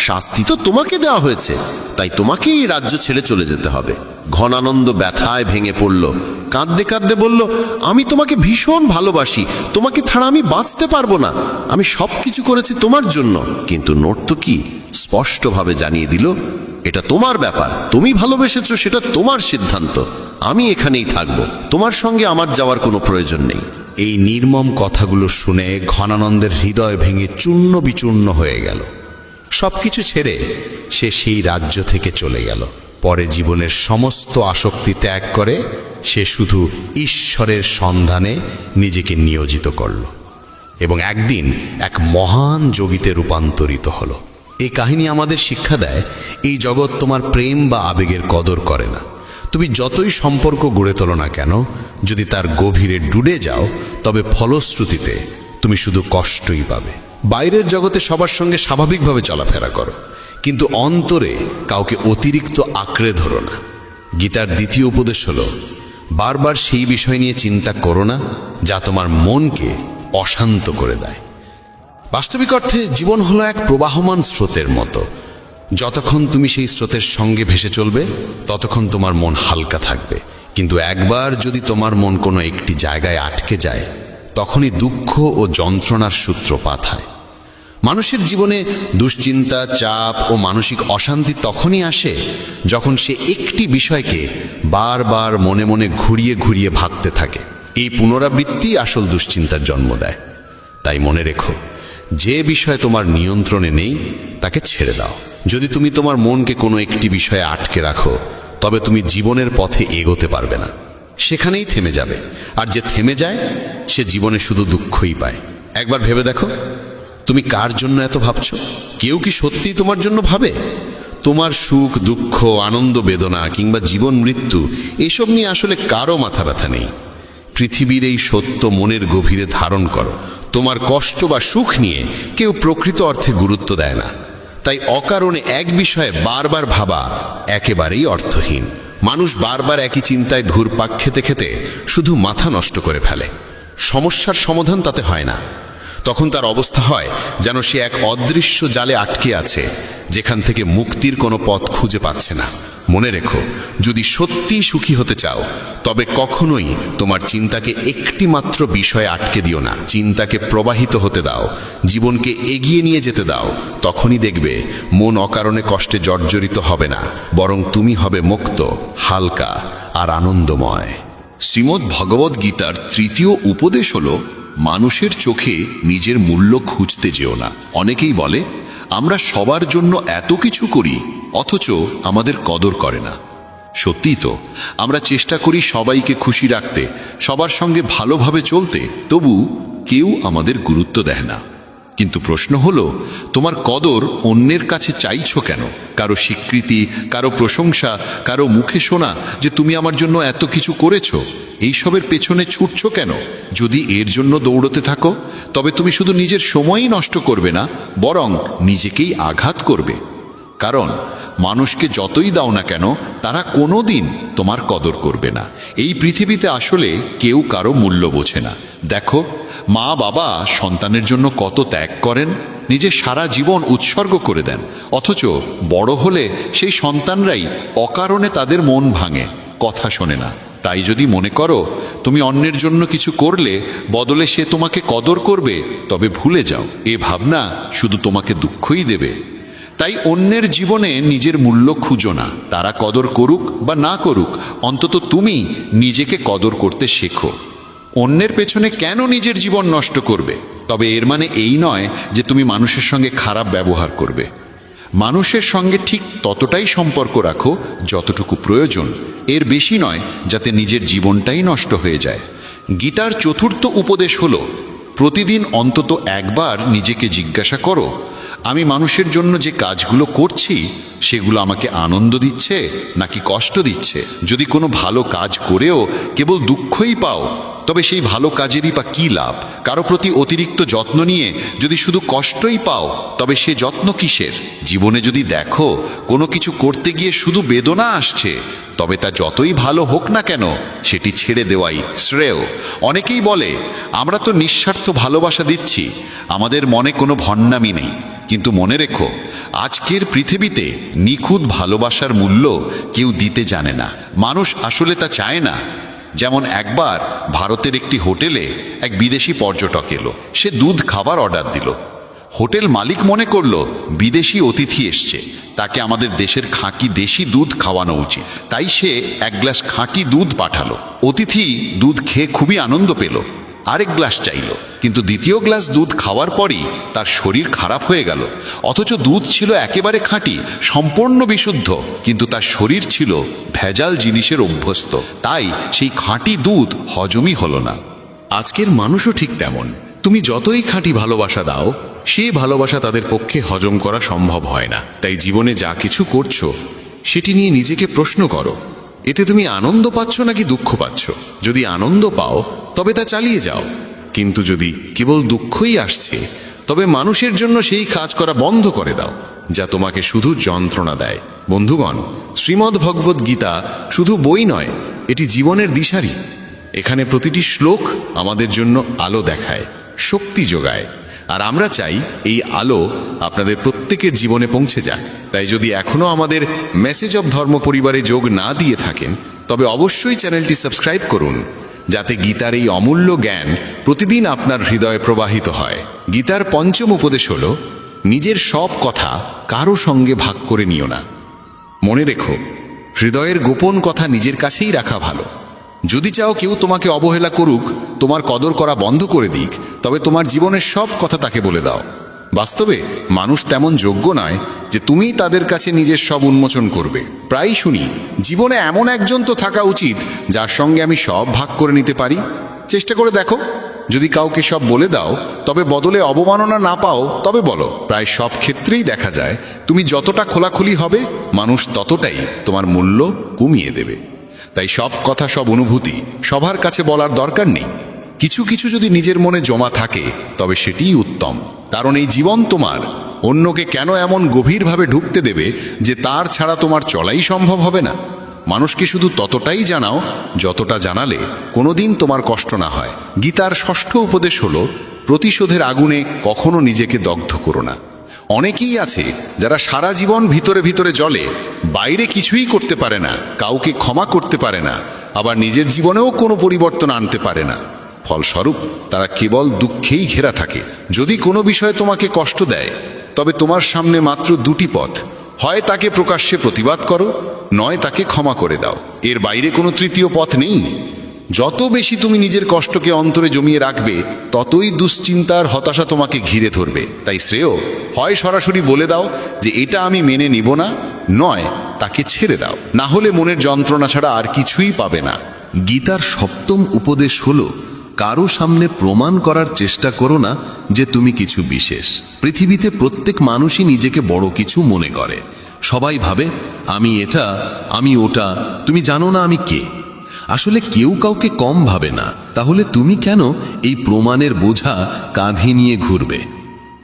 শাস্তি তো তোমাকে দেওয়া হয়েছে, তাই তোমাকে এই রাজ্য ছেড়ে চলে যেতে হবে। ঘনানন্দ ব্যথায় ভেঙে পড়ল। কাঁদতে কাঁদতে বলল, আমি তোমাকে ভীষণ ভালোবাসি, তোমাকে ছাড়া আমি বাঁচতে পারবো না। আমি সব কিছু করেছি তোমার জন্য। কিন্তু নর্তকী স্পষ্টভাবে জানিয়ে দিল, এটা তোমার ব্যাপার, তুমি ভালোবেসেছো, সেটা তোমার সিদ্ধান্ত। আমি এখানেই থাকবো, তোমার সঙ্গে আমার যাওয়ার কোনো প্রয়োজন নেই। এই নির্মম কথাগুলো শুনে ঘনানন্দের হৃদয় ভেঙে চূর্ণ বিচূর্ণ হয়ে গেল। সবকিছু ছেড়ে সে সেই রাজ্য থেকে চলে গেল। পরে জীবনের সমস্ত আসক্তি ত্যাগ করে সে শুধু ঈশ্বরের সন্ধানে নিজেকে নিয়োজিত করল এবং একদিন এক মহান যোগীতে রূপান্তরিত হলো। এই কাহিনী আমাদের শিক্ষা দেয়, এই জগৎ তোমার প্রেম বা আবেগের কদর করে না। তুমি যতই সম্পর্ক গড়ে তোলো না কেন, যদি তার গভীরে ডুবে যাও তবে ফলশ্রুতিতে তুমি শুধু কষ্টই পাবে। বাইরের জগতে সবার সঙ্গে স্বাভাবিকভাবে চলাফেরা করো, কিন্তু অন্তরে কাউকে অতিরিক্ত আঁকড়ে ধরো না। গীতার দ্বিতীয় উপদেশ হলো, বারবার সেই বিষয় নিয়ে চিন্তা করো না যা তোমার মনকে অশান্ত করে দেয়। বাস্তবিক অর্থে জীবন হলো এক প্রবাহমান স্রোতের মতো। যতক্ষণ তুমি সেই স্রোতের সঙ্গে ভেসে চলবে ততক্ষণ তোমার মন হালকা থাকবে। কিন্তু একবার যদি তোমার মন কোনো একটি জায়গায় আটকে যায়, তখনই দুঃখ ও যন্ত্রণার সূত্রপাত হয়। মানুষের জীবনে দুশ্চিন্তা, চাপ ও মানসিক অশান্তি তখনই আসে যখন সে একটি বিষয়কে বারবার মনে মনে ঘুরিয়ে ঘুরিয়ে ভাবতে থাকে। এই পুনরাবৃত্তি আসল দুশ্চিন্তার জন্ম দেয়। তাই মনে রেখো, যে বিষয় তোমার নিয়ন্ত্রণে নেই তাকে ছেড়ে দাও। যদি তুমি তোমার মনকে কোনো একটি বিষয়ে আটকে রাখো, তবে তুমি জীবনের পথে এগোতে পারবে না, সেখানেই থেমে যাবে। আর যে থেমে যায় সে জীবনে শুধু দুঃখই পায়। একবার ভেবে দেখো, তুমি কার জন্য এত ভাবছো? কেউ কি সত্যিই তোমার জন্য ভাবে? তোমার সুখ, দুঃখ, আনন্দ, বেদনা কিংবা জীবন মৃত্যু এসব নিয়ে আসলে কারো মাথা ব্যথা নেই। পৃথিবীর এই সত্য মনের গভীরে ধারণ করো, তোমার কষ্ট বা সুখ নিয়ে কেউ প্রকৃত অর্থে গুরুত্ব দেয় না। তাই অকারণে এক বিষয়ে বারবার ভাবা একেবারেই অর্থহীন। মানুষ বারবার একই চিন্তায় ঘুরপাক খেতে খেতে শুধু মাথা নষ্ট করে ফেলে। সমস্যার সমাধান তাতে হয় না। তখন তার অবস্থা হয় যেন সে এক অদৃশ্য জালে আটকে আছে, যেখান থেকে মুক্তির কোনো পথ খুঁজে পাচ্ছে না। মনে রেখো, যদি সত্যিই সুখী হতে চাও তবে কখনোই তোমার চিন্তাকে একটি মাত্র বিষয়ে আটকে দিও না। চিন্তাকে প্রবাহিত হতে দাও, জীবনকে এগিয়ে নিয়ে যেতে দাও। তখনই দেখবে মন অকারণে কষ্টে জর্জরিত হবে না, বরং তুমি হবে মুক্ত, হালকা আর আনন্দময়। শ্রীমদ্ ভগবদ্ গীতার তৃতীয় উপদেশ হলো, মানুষের চোখে নিজের মূল্য খুঁজতে যেও না। অনেকেই বলে, আমরা সবার জন্য এত কিছু করি অথচ আমাদের কদর করে না। সত্যিই তো, আমরা চেষ্টা করি সবাইকে খুশি রাখতে, সবার সঙ্গে ভালোভাবে চলতে, তবু কেউ আমাদের গুরুত্ব দেয় না। কিন্তু প্রশ্ন হলো, তোমার কদর অন্যের কাছে চাইছো কেন? কারো স্বীকৃতি, কারো প্রশংসা, কারো মুখে শোনা যে তুমি আমার জন্য এত কিছু করেছো, এইসবের পেছনে ছুটছো কেন? যদি এর জন্য দৌড়তে থাকো তবে তুমি শুধু নিজের সময়ই নষ্ট করবে না, বরং নিজেকেই আঘাত করবে। কারণ মানুষকে যতই দাও না কেন, তারা কোনোদিন তোমার কদর করবে না। এই পৃথিবীতে আসলে কেউ কারো মূল্য বোঝে না। দেখো, মা বাবা সন্তানের জন্য কত ত্যাগ করেন, নিজের সারা জীবন উৎসর্গ করে দেন, অথচ বড় হলে সেই সন্তানরাই অকারণে তাদের মন ভাঙে, কথা শোনে না। তাই যদি মনে করো তুমি অন্যের জন্য কিছু করলে বদলে সে তোমাকে কদর করবে, তবে ভুলে যাও, এ ভাবনা শুধু তোমাকে দুঃখই দেবে। তাই অন্যের জীবনে নিজের মূল্য খুঁজো না। তারা কদর করুক বা না করুক, অন্তত তুমি নিজেকে কদর করতে শেখো। অন্যের পেছনে কেন নিজের জীবন নষ্ট করবে? তবে এর মানে এই নয় যে তুমি মানুষের সঙ্গে খারাপ ব্যবহার করবে। মানুষের সঙ্গে ঠিক ততটাই সম্পর্ক রাখো যতটুকু প্রয়োজন, এর বেশি নয়, যাতে নিজের জীবনটাই নষ্ট হয়ে যায়। গীতার চতুর্থ উপদেশ হলো, প্রতিদিন অন্তত একবার নিজেকে জিজ্ঞাসা করো, আমি মানুষের জন্য যে কাজগুলো করছি সেগুলো আমাকে আনন্দ দিচ্ছে নাকি কষ্ট দিচ্ছে? যদি কোনো ভালো কাজ করেও কেবল দুঃখই পাও, তবে সেই ভালো কাজেরই বা কী লাভ? কারো প্রতি অতিরিক্ত যত্ন নিয়ে যদি শুধু কষ্টই পাও, তবে সে যত্ন কিসের? জীবনে যদি দেখো কোনো কিছু করতে গিয়ে শুধু বেদনা আসছে, তবে তা যতই ভালো হোক না কেন সেটি ছেড়ে দেওয়াই শ্রেয়। অনেকেই বলে, আমরা তো নিঃস্বার্থ ভালোবাসা দিচ্ছি, আমাদের মনে কোনো ভণ্ডামি নেই। কিন্তু মনে রেখো, আজকের পৃথিবীতে নিখুঁত ভালোবাসার মূল্য কেউ দিতে জানে না। মানুষ আসলে তা চায় না। যেমন একবার ভারতের একটি হোটেলে এক বিদেশি পর্যটক এলো। সে দুধ খাবার অর্ডার দিল। হোটেল মালিক মনে করলো বিদেশি অতিথি এসছে, তাকে আমাদের দেশের খাঁটি দেশি দুধ খাওয়ানো উচিত। তাই সে এক গ্লাস খাঁটি দুধ পাঠালো। অতিথি দুধ খেয়ে খুবই আনন্দ পেল, আরেক গ্লাস চাইল। কিন্তু দ্বিতীয় গ্লাস দুধ খাওয়ার পরই তার শরীর খারাপ হয়ে গেল। অথচ দুধ ছিল একেবারে খাঁটি, সম্পূর্ণ বিশুদ্ধ, কিন্তু তার শরীর ছিল ভেজাল জিনিসের অভ্যস্ত। তাই সেই খাঁটি দুধ হজমই হলো না। আজকের মানুষও ঠিক তেমন। তুমি যতই খাঁটি ভালোবাসা দাও, সেই ভালোবাসা তাদের পক্ষে হজম করা সম্ভব হয় না। তাই জীবনে যা কিছু করছো সেটি নিয়ে নিজেকে প্রশ্ন করো, এতে তুমি আনন্দ পাচ্ছ নাকি দুঃখ পাচ্ছ? যদি আনন্দ পাও তবে তা চালিয়ে যাও, কিন্তু যদি কেবল দুঃখই আসছে তবে মানুষের জন্য সেই কাজ করা বন্ধ করে দাও যা তোমাকে শুধু যন্ত্রণা দেয়। বন্ধুগণ, শ্রীমদ্ ভগবদ্ গীতা শুধু বই নয়, এটি জীবনের দিশারি। এখানে প্রতিটি শ্লোক আমাদের জন্য আলো দেখায়, শক্তি যোগায়, আর আমরা চাই এই আলো আপনাদের প্রত্যেকের জীবনে পৌঁছে যাক। তাই যদি এখনও আমাদের মেসেজ অব ধর্ম পরিবারে যোগ না দিয়ে থাকেন, তবে অবশ্যই চ্যানেলটি সাবস্ক্রাইব করুন, যাতে গীতার এই অমূল্য জ্ঞান প্রতিদিন আপনার হৃদয়ে প্রবাহিত হয়। গীতার পঞ্চম উপদেশ হল, নিজের সব কথা কারো সঙ্গে ভাগ করে নিও না। মনে রেখো, হৃদয়ের গোপন কথা নিজের কাছেই রাখা ভালো। যদি চাও কেউ তোমাকে অবহেলা করুক, তোমার কদর করা বন্ধ করে দিক, তবে তোমার জীবনের সব কথা তাকে বলে দাও। বাস্তবে মানুষ তেমন যোগ্য নয় যে তুমি তাদের কাছে নিজের সব উন্মোচন করবে। প্রায়ই শুনি, জীবনে এমন একজন তো থাকা উচিত যার সঙ্গে আমি সব ভাগ করে নিতে পারি। চেষ্টা করে দেখো, যদি কাউকে সব বলে দাও তবে বদলে অবমাননা না পাও, তবে বলো। প্রায় সব ক্ষেত্রেই দেখা যায়, তুমি যতটা খোলাখুলি হবে, মানুষ ততটাই তোমার মূল্য কমিয়ে দেবে। তাই সব কথা, সব অনুভূতি সবার কাছে বলার দরকার নেই। কিছু কিছু যদি নিজের মনে জমা থাকে, তবে সেটিই উত্তম। কারণ এই জীবন তোমার। অন্যকে কেন এমন গভীরভাবে ঢুকতে দেবে যে তার ছাড়া তোমার চলাই সম্ভব হবে না? মানুষকে শুধু ততটাই জানাও যতটা জানালে কোনোদিন তোমার কষ্ট না হয়। গীতার ষষ্ঠ উপদেশ হলো, প্রতিশোধের আগুনে কখনো নিজেকে দগ্ধ করো না। অনেকেই আছে যারা সারা জীবন ভিতরে ভিতরে জ্বলে, বাইরে কিছুই করতে পারে না, কাউকে ক্ষমা করতে পারে না, আবার নিজের জীবনেও কোনো পরিবর্তন আনতে পারে না। ফলস্বরূপ তারা কেবল দুঃখেই ঘেরা থাকে। যদি কোনো বিষয় তোমাকে কষ্ট দেয়, তবে তোমার সামনে মাত্র দুটি পথ, হয় তাকে প্রকাশ্যে প্রতিবাদ করো, নয় তাকে ক্ষমা করে দাও। এর বাইরে কোনো তৃতীয় পথ নেই। যত বেশি তুমি নিজের কষ্টকে অন্তরে জমিয়ে রাখবে, ততই দুশ্চিন্তার হতাশা তোমাকে ঘিরে ধরবে। তাই শ্রেয়, হয় সরাসরি বলে দাও যে এটা আমি মেনে নিব না, নয় তাকে ছেড়ে দাও। না হলে মনের যন্ত্রণা ছাড়া আর কিছুই পাবে না। গীতার সপ্তম উপদেশ হল, কারো সামনে প্রমাণ করার চেষ্টা করো না যে তুমি কিছু বিশেষ। পৃথিবীতে প্রত্যেক মানুষই নিজেকে বড় কিছু মনে করে। সবাই ভাবে, আমি এটা, আমি ওটা, তুমি জানো না আমি কে। আসলে কেউ কাউকে কম ভাবে না। তাহলে তুমি কেন এই প্রমাণের বোঝা কাঁধে নিয়ে ঘুরবে?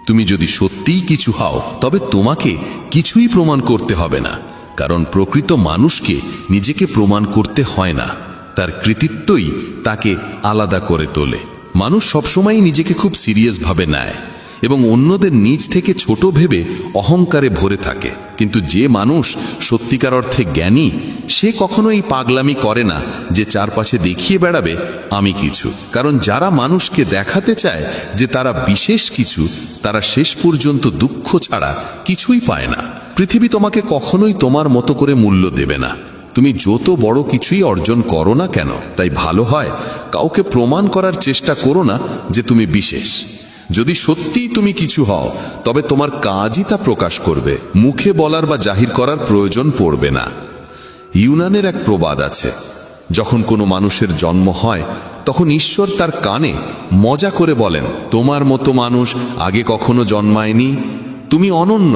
তুমি যদি সত্যিই কিছু হও, তবে তোমাকে কিছুই প্রমাণ করতে হবে না। কারণ প্রকৃত মানুষকে নিজেকে প্রমাণ করতে হয় না, তার কৃতিত্বই তাকে আলাদা করে তোলে। মানুষ সবসময় নিজেকে খুব সিরিয়াসভাবে নেয় এবং অন্যদের নিজ থেকে ছোট ভেবে অহংকারে ভরে থাকে। কিন্তু যে মানুষ সত্যিকার অর্থে জ্ঞানী, সে কখনো এই পাগলামি করে না যে চারপাশে দেখিয়ে বেড়াবে আমি কিছু। কারণ যারা মানুষকে দেখাতে চায় যে তারা বিশেষ কিছু, তারা শেষ পর্যন্ত দুঃখ ছাড়া কিছুই পায় না। পৃথিবী তোমাকে কখনোই তোমার মতো করে মূল্য দেবে না, তুমি যত বড় কিছুই অর্জন করো না কেন। তাই ভালো হয় কাউকে প্রমাণ করার চেষ্টা করো না যে তুমি বিশেষ। যদি সত্যিই তুমি কিছু হও, তবে তোমার কাজই তা প্রকাশ করবে, মুখে বলার বা জাহির করার প্রয়োজন পড়বে না। ইউনানের এক প্রবাদ আছে, যখন কোনো মানুষের জন্ম হয় তখন ঈশ্বর তার কানে মজা করে বলেন, তোমার মতো মানুষ আগে কখনো জন্মায়নি, তুমি অনন্য,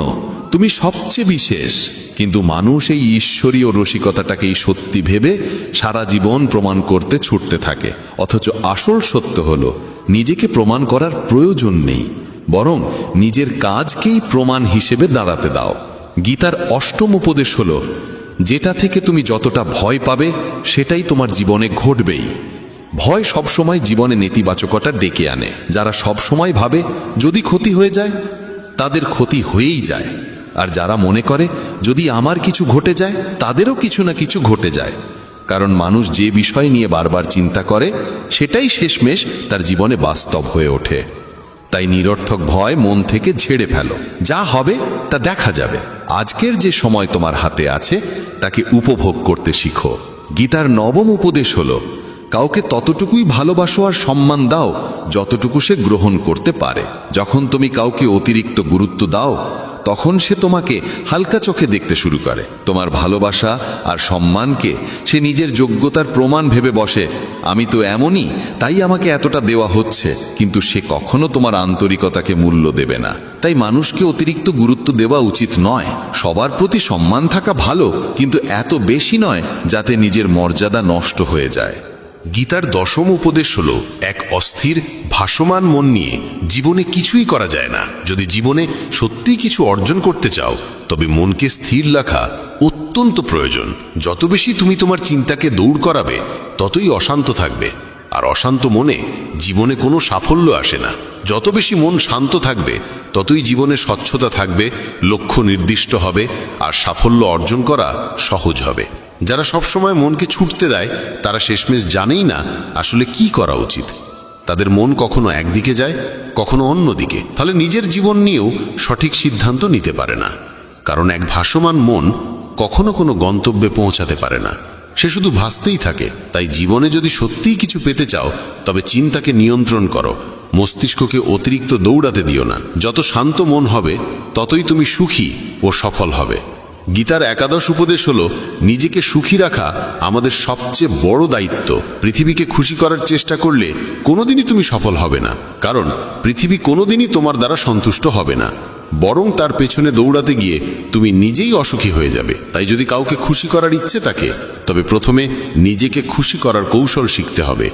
তুমি সবচেয়ে বিশেষ। কিন্তু মানুষ এই ঈশ্বরীয় রসিকতাটাকেই সত্যি ভেবে সারা জীবন প্রমাণ করতে ছুটতে থাকে। অথচ আসল সত্য হলো, নিজেকে প্রমাণ করার প্রয়োজন নেই, বরং নিজের কাজকেই প্রমাণ হিসেবে দাঁড়াতে দাও। গীতার অষ্টম উপদেশ হলো, যেটা থেকে তুমি যতটা ভয় পাবে সেটাই তোমার জীবনে ঘটবেই। ভয় সবসময় জীবনে নেতিবাচকতা ডেকে আনে। যারা সবসময় ভাবে যদি ক্ষতি হয়ে যায়, তাদের ক্ষতি হয়েই যায়। আর যারা মনে করে যদি আমার কিছু ঘটে যায়, তাদেরও কিছু না কিছু ঘটে যায়। কারণ মানুষ যে বিষয় নিয়ে বারবার চিন্তা করে, সেটাই শেষমেশ তার জীবনে বাস্তব হয়ে ওঠে। তাই নিরর্থক ভয় মন থেকে ঝেড়ে ফেলো, যা হবে তা দেখা যাবে। আজকের যে সময় তোমার হাতে আছে তাকে উপভোগ করতে শিখো। গীতার নবম উপদেশ হলো, কাউকে ততটুকুই ভালোবাসো আর সম্মান দাও যতটুকু সে গ্রহণ করতে পারে। যখন তুমি কাউকে অতিরিক্ত গুরুত্ব দাও, তখন সে তোমাকে হালকা চোখে দেখতে শুরু করে। তোমার ভালোবাসা আর সম্মানকে সে নিজের যোগ্যতার প্রমাণ ভেবে বসে, আমি তো এমনই, তাই আমাকে এতটা দেওয়া হচ্ছে। কিন্তু সে কখনো তোমার আন্তরিকতাকে মূল্য দেবে না। তাই মানুষকে অতিরিক্ত গুরুত্ব দেওয়া উচিত নয়। সবার প্রতি সম্মান থাকা ভালো, কিন্তু এত বেশি নয় যাতে নিজের মর্যাদা নষ্ট হয়ে যায়। গীতার দশম উপদেশ হলো, এক অস্থির ভাসমান মন নিয়ে জীবনে কিছুই করা যায় না। যদি জীবনে সত্যি কিছু অর্জন করতে চাও, তবে মনকে স্থির রাখা অত্যন্ত প্রয়োজন। যত বেশি তুমি তোমার চিন্তাকে দৌড় করাবে, ততই অশান্ত থাকবে। আর অশান্ত মনে জীবনে কোনো সাফল্য আসে না। যত বেশি মন শান্ত থাকবে, ততই জীবনে স্বচ্ছতা থাকবে, লক্ষ্য নির্দিষ্ট হবে, আর সাফল্য অর্জন করা সহজ হবে। যারা সবসময় মনকে ছুটতে দেয়, তারা শেষমেশ জানেই না আসলে কি করা উচিত। তাদের মন কখনো একদিকে যায়, কখনো অন্যদিকে। ফলে নিজের জীবন নিয়েও সঠিক সিদ্ধান্ত নিতে পারে না। কারণ এক ভাসমান মন কখনো কোনো গন্তব্যে পৌঁছাতে পারে না, সে শুধু ভাসতেই থাকে। তাই জীবনে যদি সত্যিই কিছু পেতে চাও, তবে চিন্তাকে নিয়ন্ত্রণ করো, মস্তিষ্ককে অতিরিক্ত দৌড়াতে দিও না। যত শান্ত মন হবে, ততই তুমি সুখী ও সফল হবে। গীতার একাদশ উপদেশ হলো, নিজেকে সুখী রাখা আমাদের সবচেয়ে বড় দায়িত্ব। পৃথিবীকে খুশি করার চেষ্টা করলে কোনোদিনই তুমি সফল হবে না, কারণ পৃথিবী কোনোদিনই তোমার দ্বারা সন্তুষ্ট হবে না। বরং তার পেছনে দৌড়াতে গিয়ে তুমি নিজেই অসুখী হয়ে যাবে। তাই যদি কাউকে খুশি করার ইচ্ছে থাকে, তবে প্রথমে নিজেকে খুশি করার কৌশল শিখতে হবে।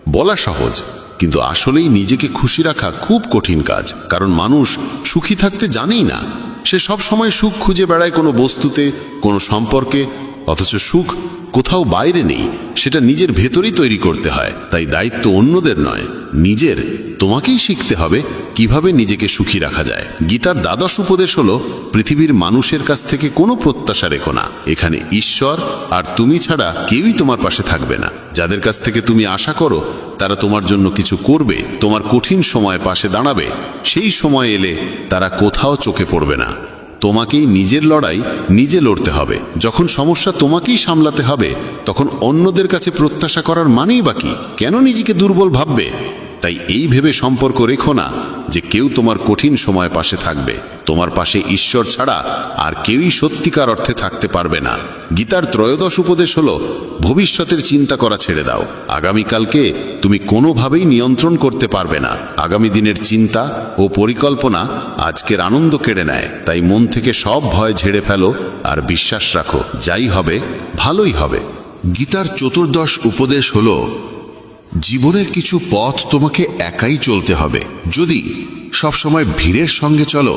বলা সহজ, কিন্তু আসলেই নিজেকে খুশি রাখা খুব কঠিন কাজ। কারণ মানুষ সুখী থাকতে জানেই না। সে সব সময় সুখ খুঁজে বেড়ায় কোনো বস্তুতে, কোনো সম্পর্কে। অথচ সুখ কোথাও বাইরে নেই, সেটা নিজের ভেতরেই তৈরি করতে হয়। তাই দায়িত্ব অন্যদের নয়, নিজের। তোমাকেই শিখতে হবে কিভাবে নিজেকে সুখী রাখা যায়। গীতার দ্বাদশ উপদেশ হলো, পৃথিবীর মানুষের কাছ থেকে কোনো প্রত্যাশা রেখো না। এখানে ঈশ্বর আর তুমি ছাড়া কেউই তোমার পাশে থাকবে না। যাদের কাছ থেকে তুমি আশা করো, তারা তোমার জন্য কিছু করবে, তোমার কঠিন সময় পাশে দাঁড়াবে। সেই সময় এলে তারা কোথাও চোখে পড়বে না। তোমাকেই নিজের লড়াই নিজে লড়তে হবে। যখন সমস্যা তোমাকেই সামলাতে হবে, তখন অন্যদের কাছে প্রত্যাশা করার মানেই বাকি। কেন নিজেকে দুর্বল ভাববে? তাই এই ভেবে সম্পর্ক রেখো না যে কেউ তোমার কঠিন সময় পাশে থাকবে। তোমার পাশে ঈশ্বর ছাড়া আর কেউই সত্যিকার অর্থে থাকতে পারবে না। গীতার ত্রয়োদশ উপদেশ হলো, ভবিষ্যতের চিন্তা করা ছেড়ে দাও। আগামীকালকে তুমি কোনোভাবেই নিয়ন্ত্রণ করতে পারবে না। আগামী দিনের চিন্তা ও পরিকল্পনা আজকের আনন্দ কেড়ে নেয়। তাই মন থেকে সব ভয় ঝেড়ে ফেলো আর বিশ্বাস রাখো, যাই হবে ভালোই হবে। গীতার চতুর্দশ উপদেশ হলো, জীবনের কিছু পথ তোমাকে একাই চলতে হবে। যদি সবসময় ভিড়ের সঙ্গে চলো,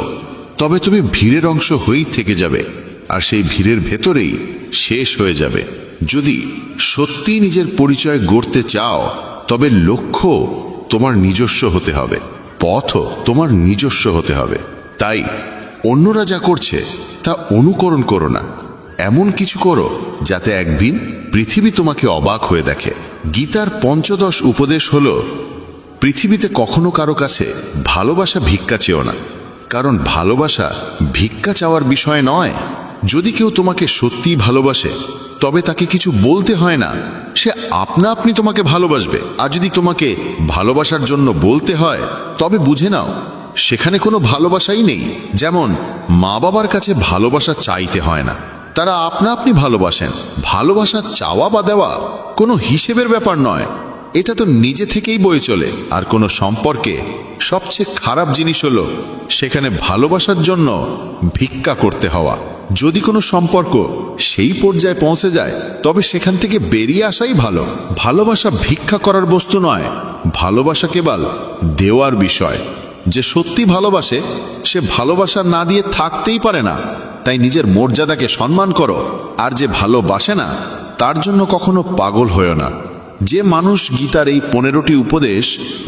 তবে তুমি ভিড়ের অংশ হয়েই থেকে যাবে, আর সেই ভিড়ের ভেতরেই শেষ হয়ে যাবে। যদি সত্যি নিজের পরিচয় গড়তে চাও, তবে লক্ষ্য তোমার নিজস্ব হতে হবে, পথও তোমার নিজস্ব হতে হবে। তাই অন্যরা যা করছে তা অনুকরণ করো না, এমন কিছু করো যাতে একদিন পৃথিবী তোমাকে অবাক হয়ে দেখে। গীতার পঞ্চদশ উপদেশ হলো, পৃথিবীতে কখনো কারো কাছে ভালোবাসা ভিক্ষা চেও না, কারণ ভালোবাসা ভিক্ষা চাওয়ার বিষয় নয়। যদি কেউ তোমাকে সত্যিই ভালোবাসে তবে তাকে কিছু বলতে হয় না, সে আপনা আপনি তোমাকে ভালোবাসবে। আর যদি তোমাকে ভালোবাসার জন্য বলতে হয় তবে বুঝে নাও সেখানে কোনো ভালোবাসাই নেই। যেমন মা বাবার কাছে ভালোবাসা চাইতে হয় না, তারা আপনা আপনি ভালোবাসেন। ভালোবাসা চাওয়া বা দেওয়া কোনো হিসেবের ব্যাপার নয়, এটা তো নিজে থেকেই বয়ে চলে। আর কোনো সম্পর্কে সবচেয়ে খারাপ জিনিস হলো সেখানে ভালোবাসার জন্য ভিক্ষা করতে হওয়া। যদি কোনো সম্পর্ক সেই পর্যায়ে পৌঁছে যায় তবে সেখান থেকে বেরিয়ে আসাই ভালো। ভালোবাসা ভিক্ষা করার বস্তু নয়, ভালোবাসা কেবল দেওয়ার বিষয়। যে সত্যি ভালোবাসে সে ভালোবাসা না দিয়ে থাকতেই পারে না। তাই নিজের মর্যাদাকে সম্মান করো, আর যে ভালোবাসে না তার জন্য কখনো পাগল হয়েও না। যে মানুষ গীতার এই 15টি উপদেশ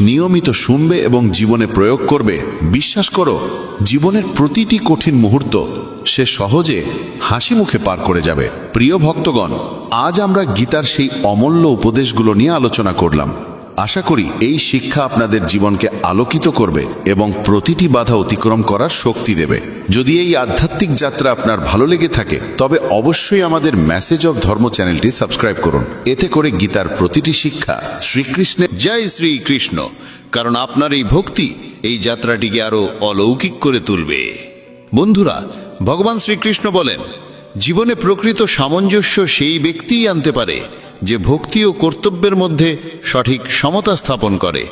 নিয়মিত শুনবে এবং জীবনে প্রয়োগ করবে, বিশ্বাস করো জীবনের প্রতিটি কঠিন মুহূর্ত সে সহজে হাসি মুখে পার করে যাবে। প্রিয় ভক্তগণ, আজ আমরা গীতার সেই অমূল্য উপদেশগুলো নিয়ে আলোচনা করলাম। আশা করি এই শিক্ষা আপনাদের জীবনকে আলোকিত করবে এবং প্রতিটি বাধা অতিক্রম করার শক্তি দেবে। যদি এই আধ্যাত্মিক যাত্রা আপনার ভালো লেগে থাকে তবে অবশ্যই আমাদের মেসেজ অফ ধর্ম চ্যানেলটি সাবস্ক্রাইব করুন। এতে করে গীতার প্রতিটি শিক্ষা শ্রীকৃষ্ণের জয় শ্রীকৃষ্ণ, কারণ আপনার এই ভক্তি এই যাত্রাটিকে আরো অলৌকিক করে তুলবে। বন্ধুরা, ভগবান শ্রীকৃষ্ণ বলেন, জীবনে প্রকৃত সামঞ্জস্য সেই ব্যক্তিই আনতে পারে যে ভক্তি ও কর্তব্যের মধ্যে সঠিক সমতা স্থাপন করে।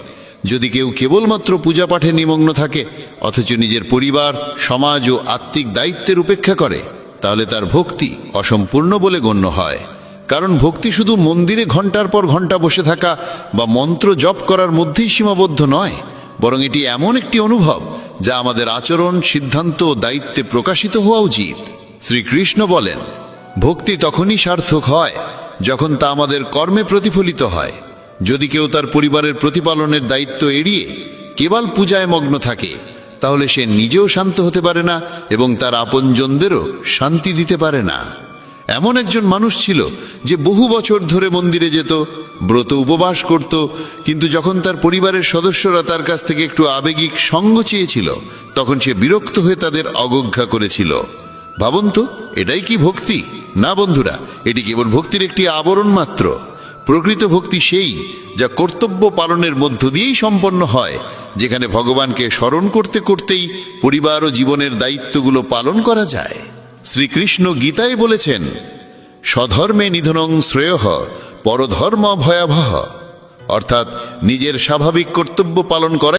যদি কেউ কেবলমাত্র পূজা পাঠে নিমগ্ন থাকে অথচ নিজের পরিবার, সমাজ ও আত্মিক দায়িত্বের উপেক্ষা করে, তাহলে তার ভক্তি অসম্পূর্ণ বলে গণ্য হয়। কারণ ভক্তি শুধু মন্দিরে ঘন্টার পর ঘন্টা বসে থাকা বা মন্ত্র জপ করার মধ্যেই সীমাবদ্ধ নয়, বরং এটি এমন একটি অনুভব যা আমাদের আচরণ, সিদ্ধান্ত ও দায়িত্বে প্রকাশিত হওয়া উচিত। শ্রীকৃষ্ণ বলেন, ভক্তি তখনই সার্থক হয় যখন তা আমাদের কর্মে প্রতিফলিত হয়। যদি কেউ তার পরিবারের প্রতিপালনের দায়িত্ব এড়িয়ে কেবল পূজায় মগ্ন থাকে, তাহলে সে নিজেও শান্ত হতে পারে না এবং তার আপনজনদেরও শান্তি দিতে পারে না। এমন একজন মানুষ ছিল যে বহু বছর ধরে মন্দিরে যেত, ব্রত উপবাস করত, কিন্তু যখন তার পরিবারের সদস্যরা তার কাছ থেকে একটু আবেগিক সঙ্গ চেয়েছিল তখন সে বিরক্ত হয়ে তাদের অবজ্ঞা করেছিল। ভাবুন তো, এটাই কি ভক্তি? না বন্ধুরা, এটি কেবল ভক্তির একটি আবরণ মাত্র। প্রকৃত ভক্তি সেই যা কর্তব্য পালনের মধ্য দিয়েই সম্পন্ন হয়, যেখানে ভগবানকে স্মরণ করতে করতেই পরিবার ও জীবনের দায়িত্বগুলো পালন করা যায়। শ্রীকৃষ্ণ গীতায় বলেছেন, স্বধর্মে নিধনং শ্রেয়ঃ পরধর্ম ভয়াবহ, অর্থাৎ নিজের স্বাভাবিক কর্তব্য পালন করা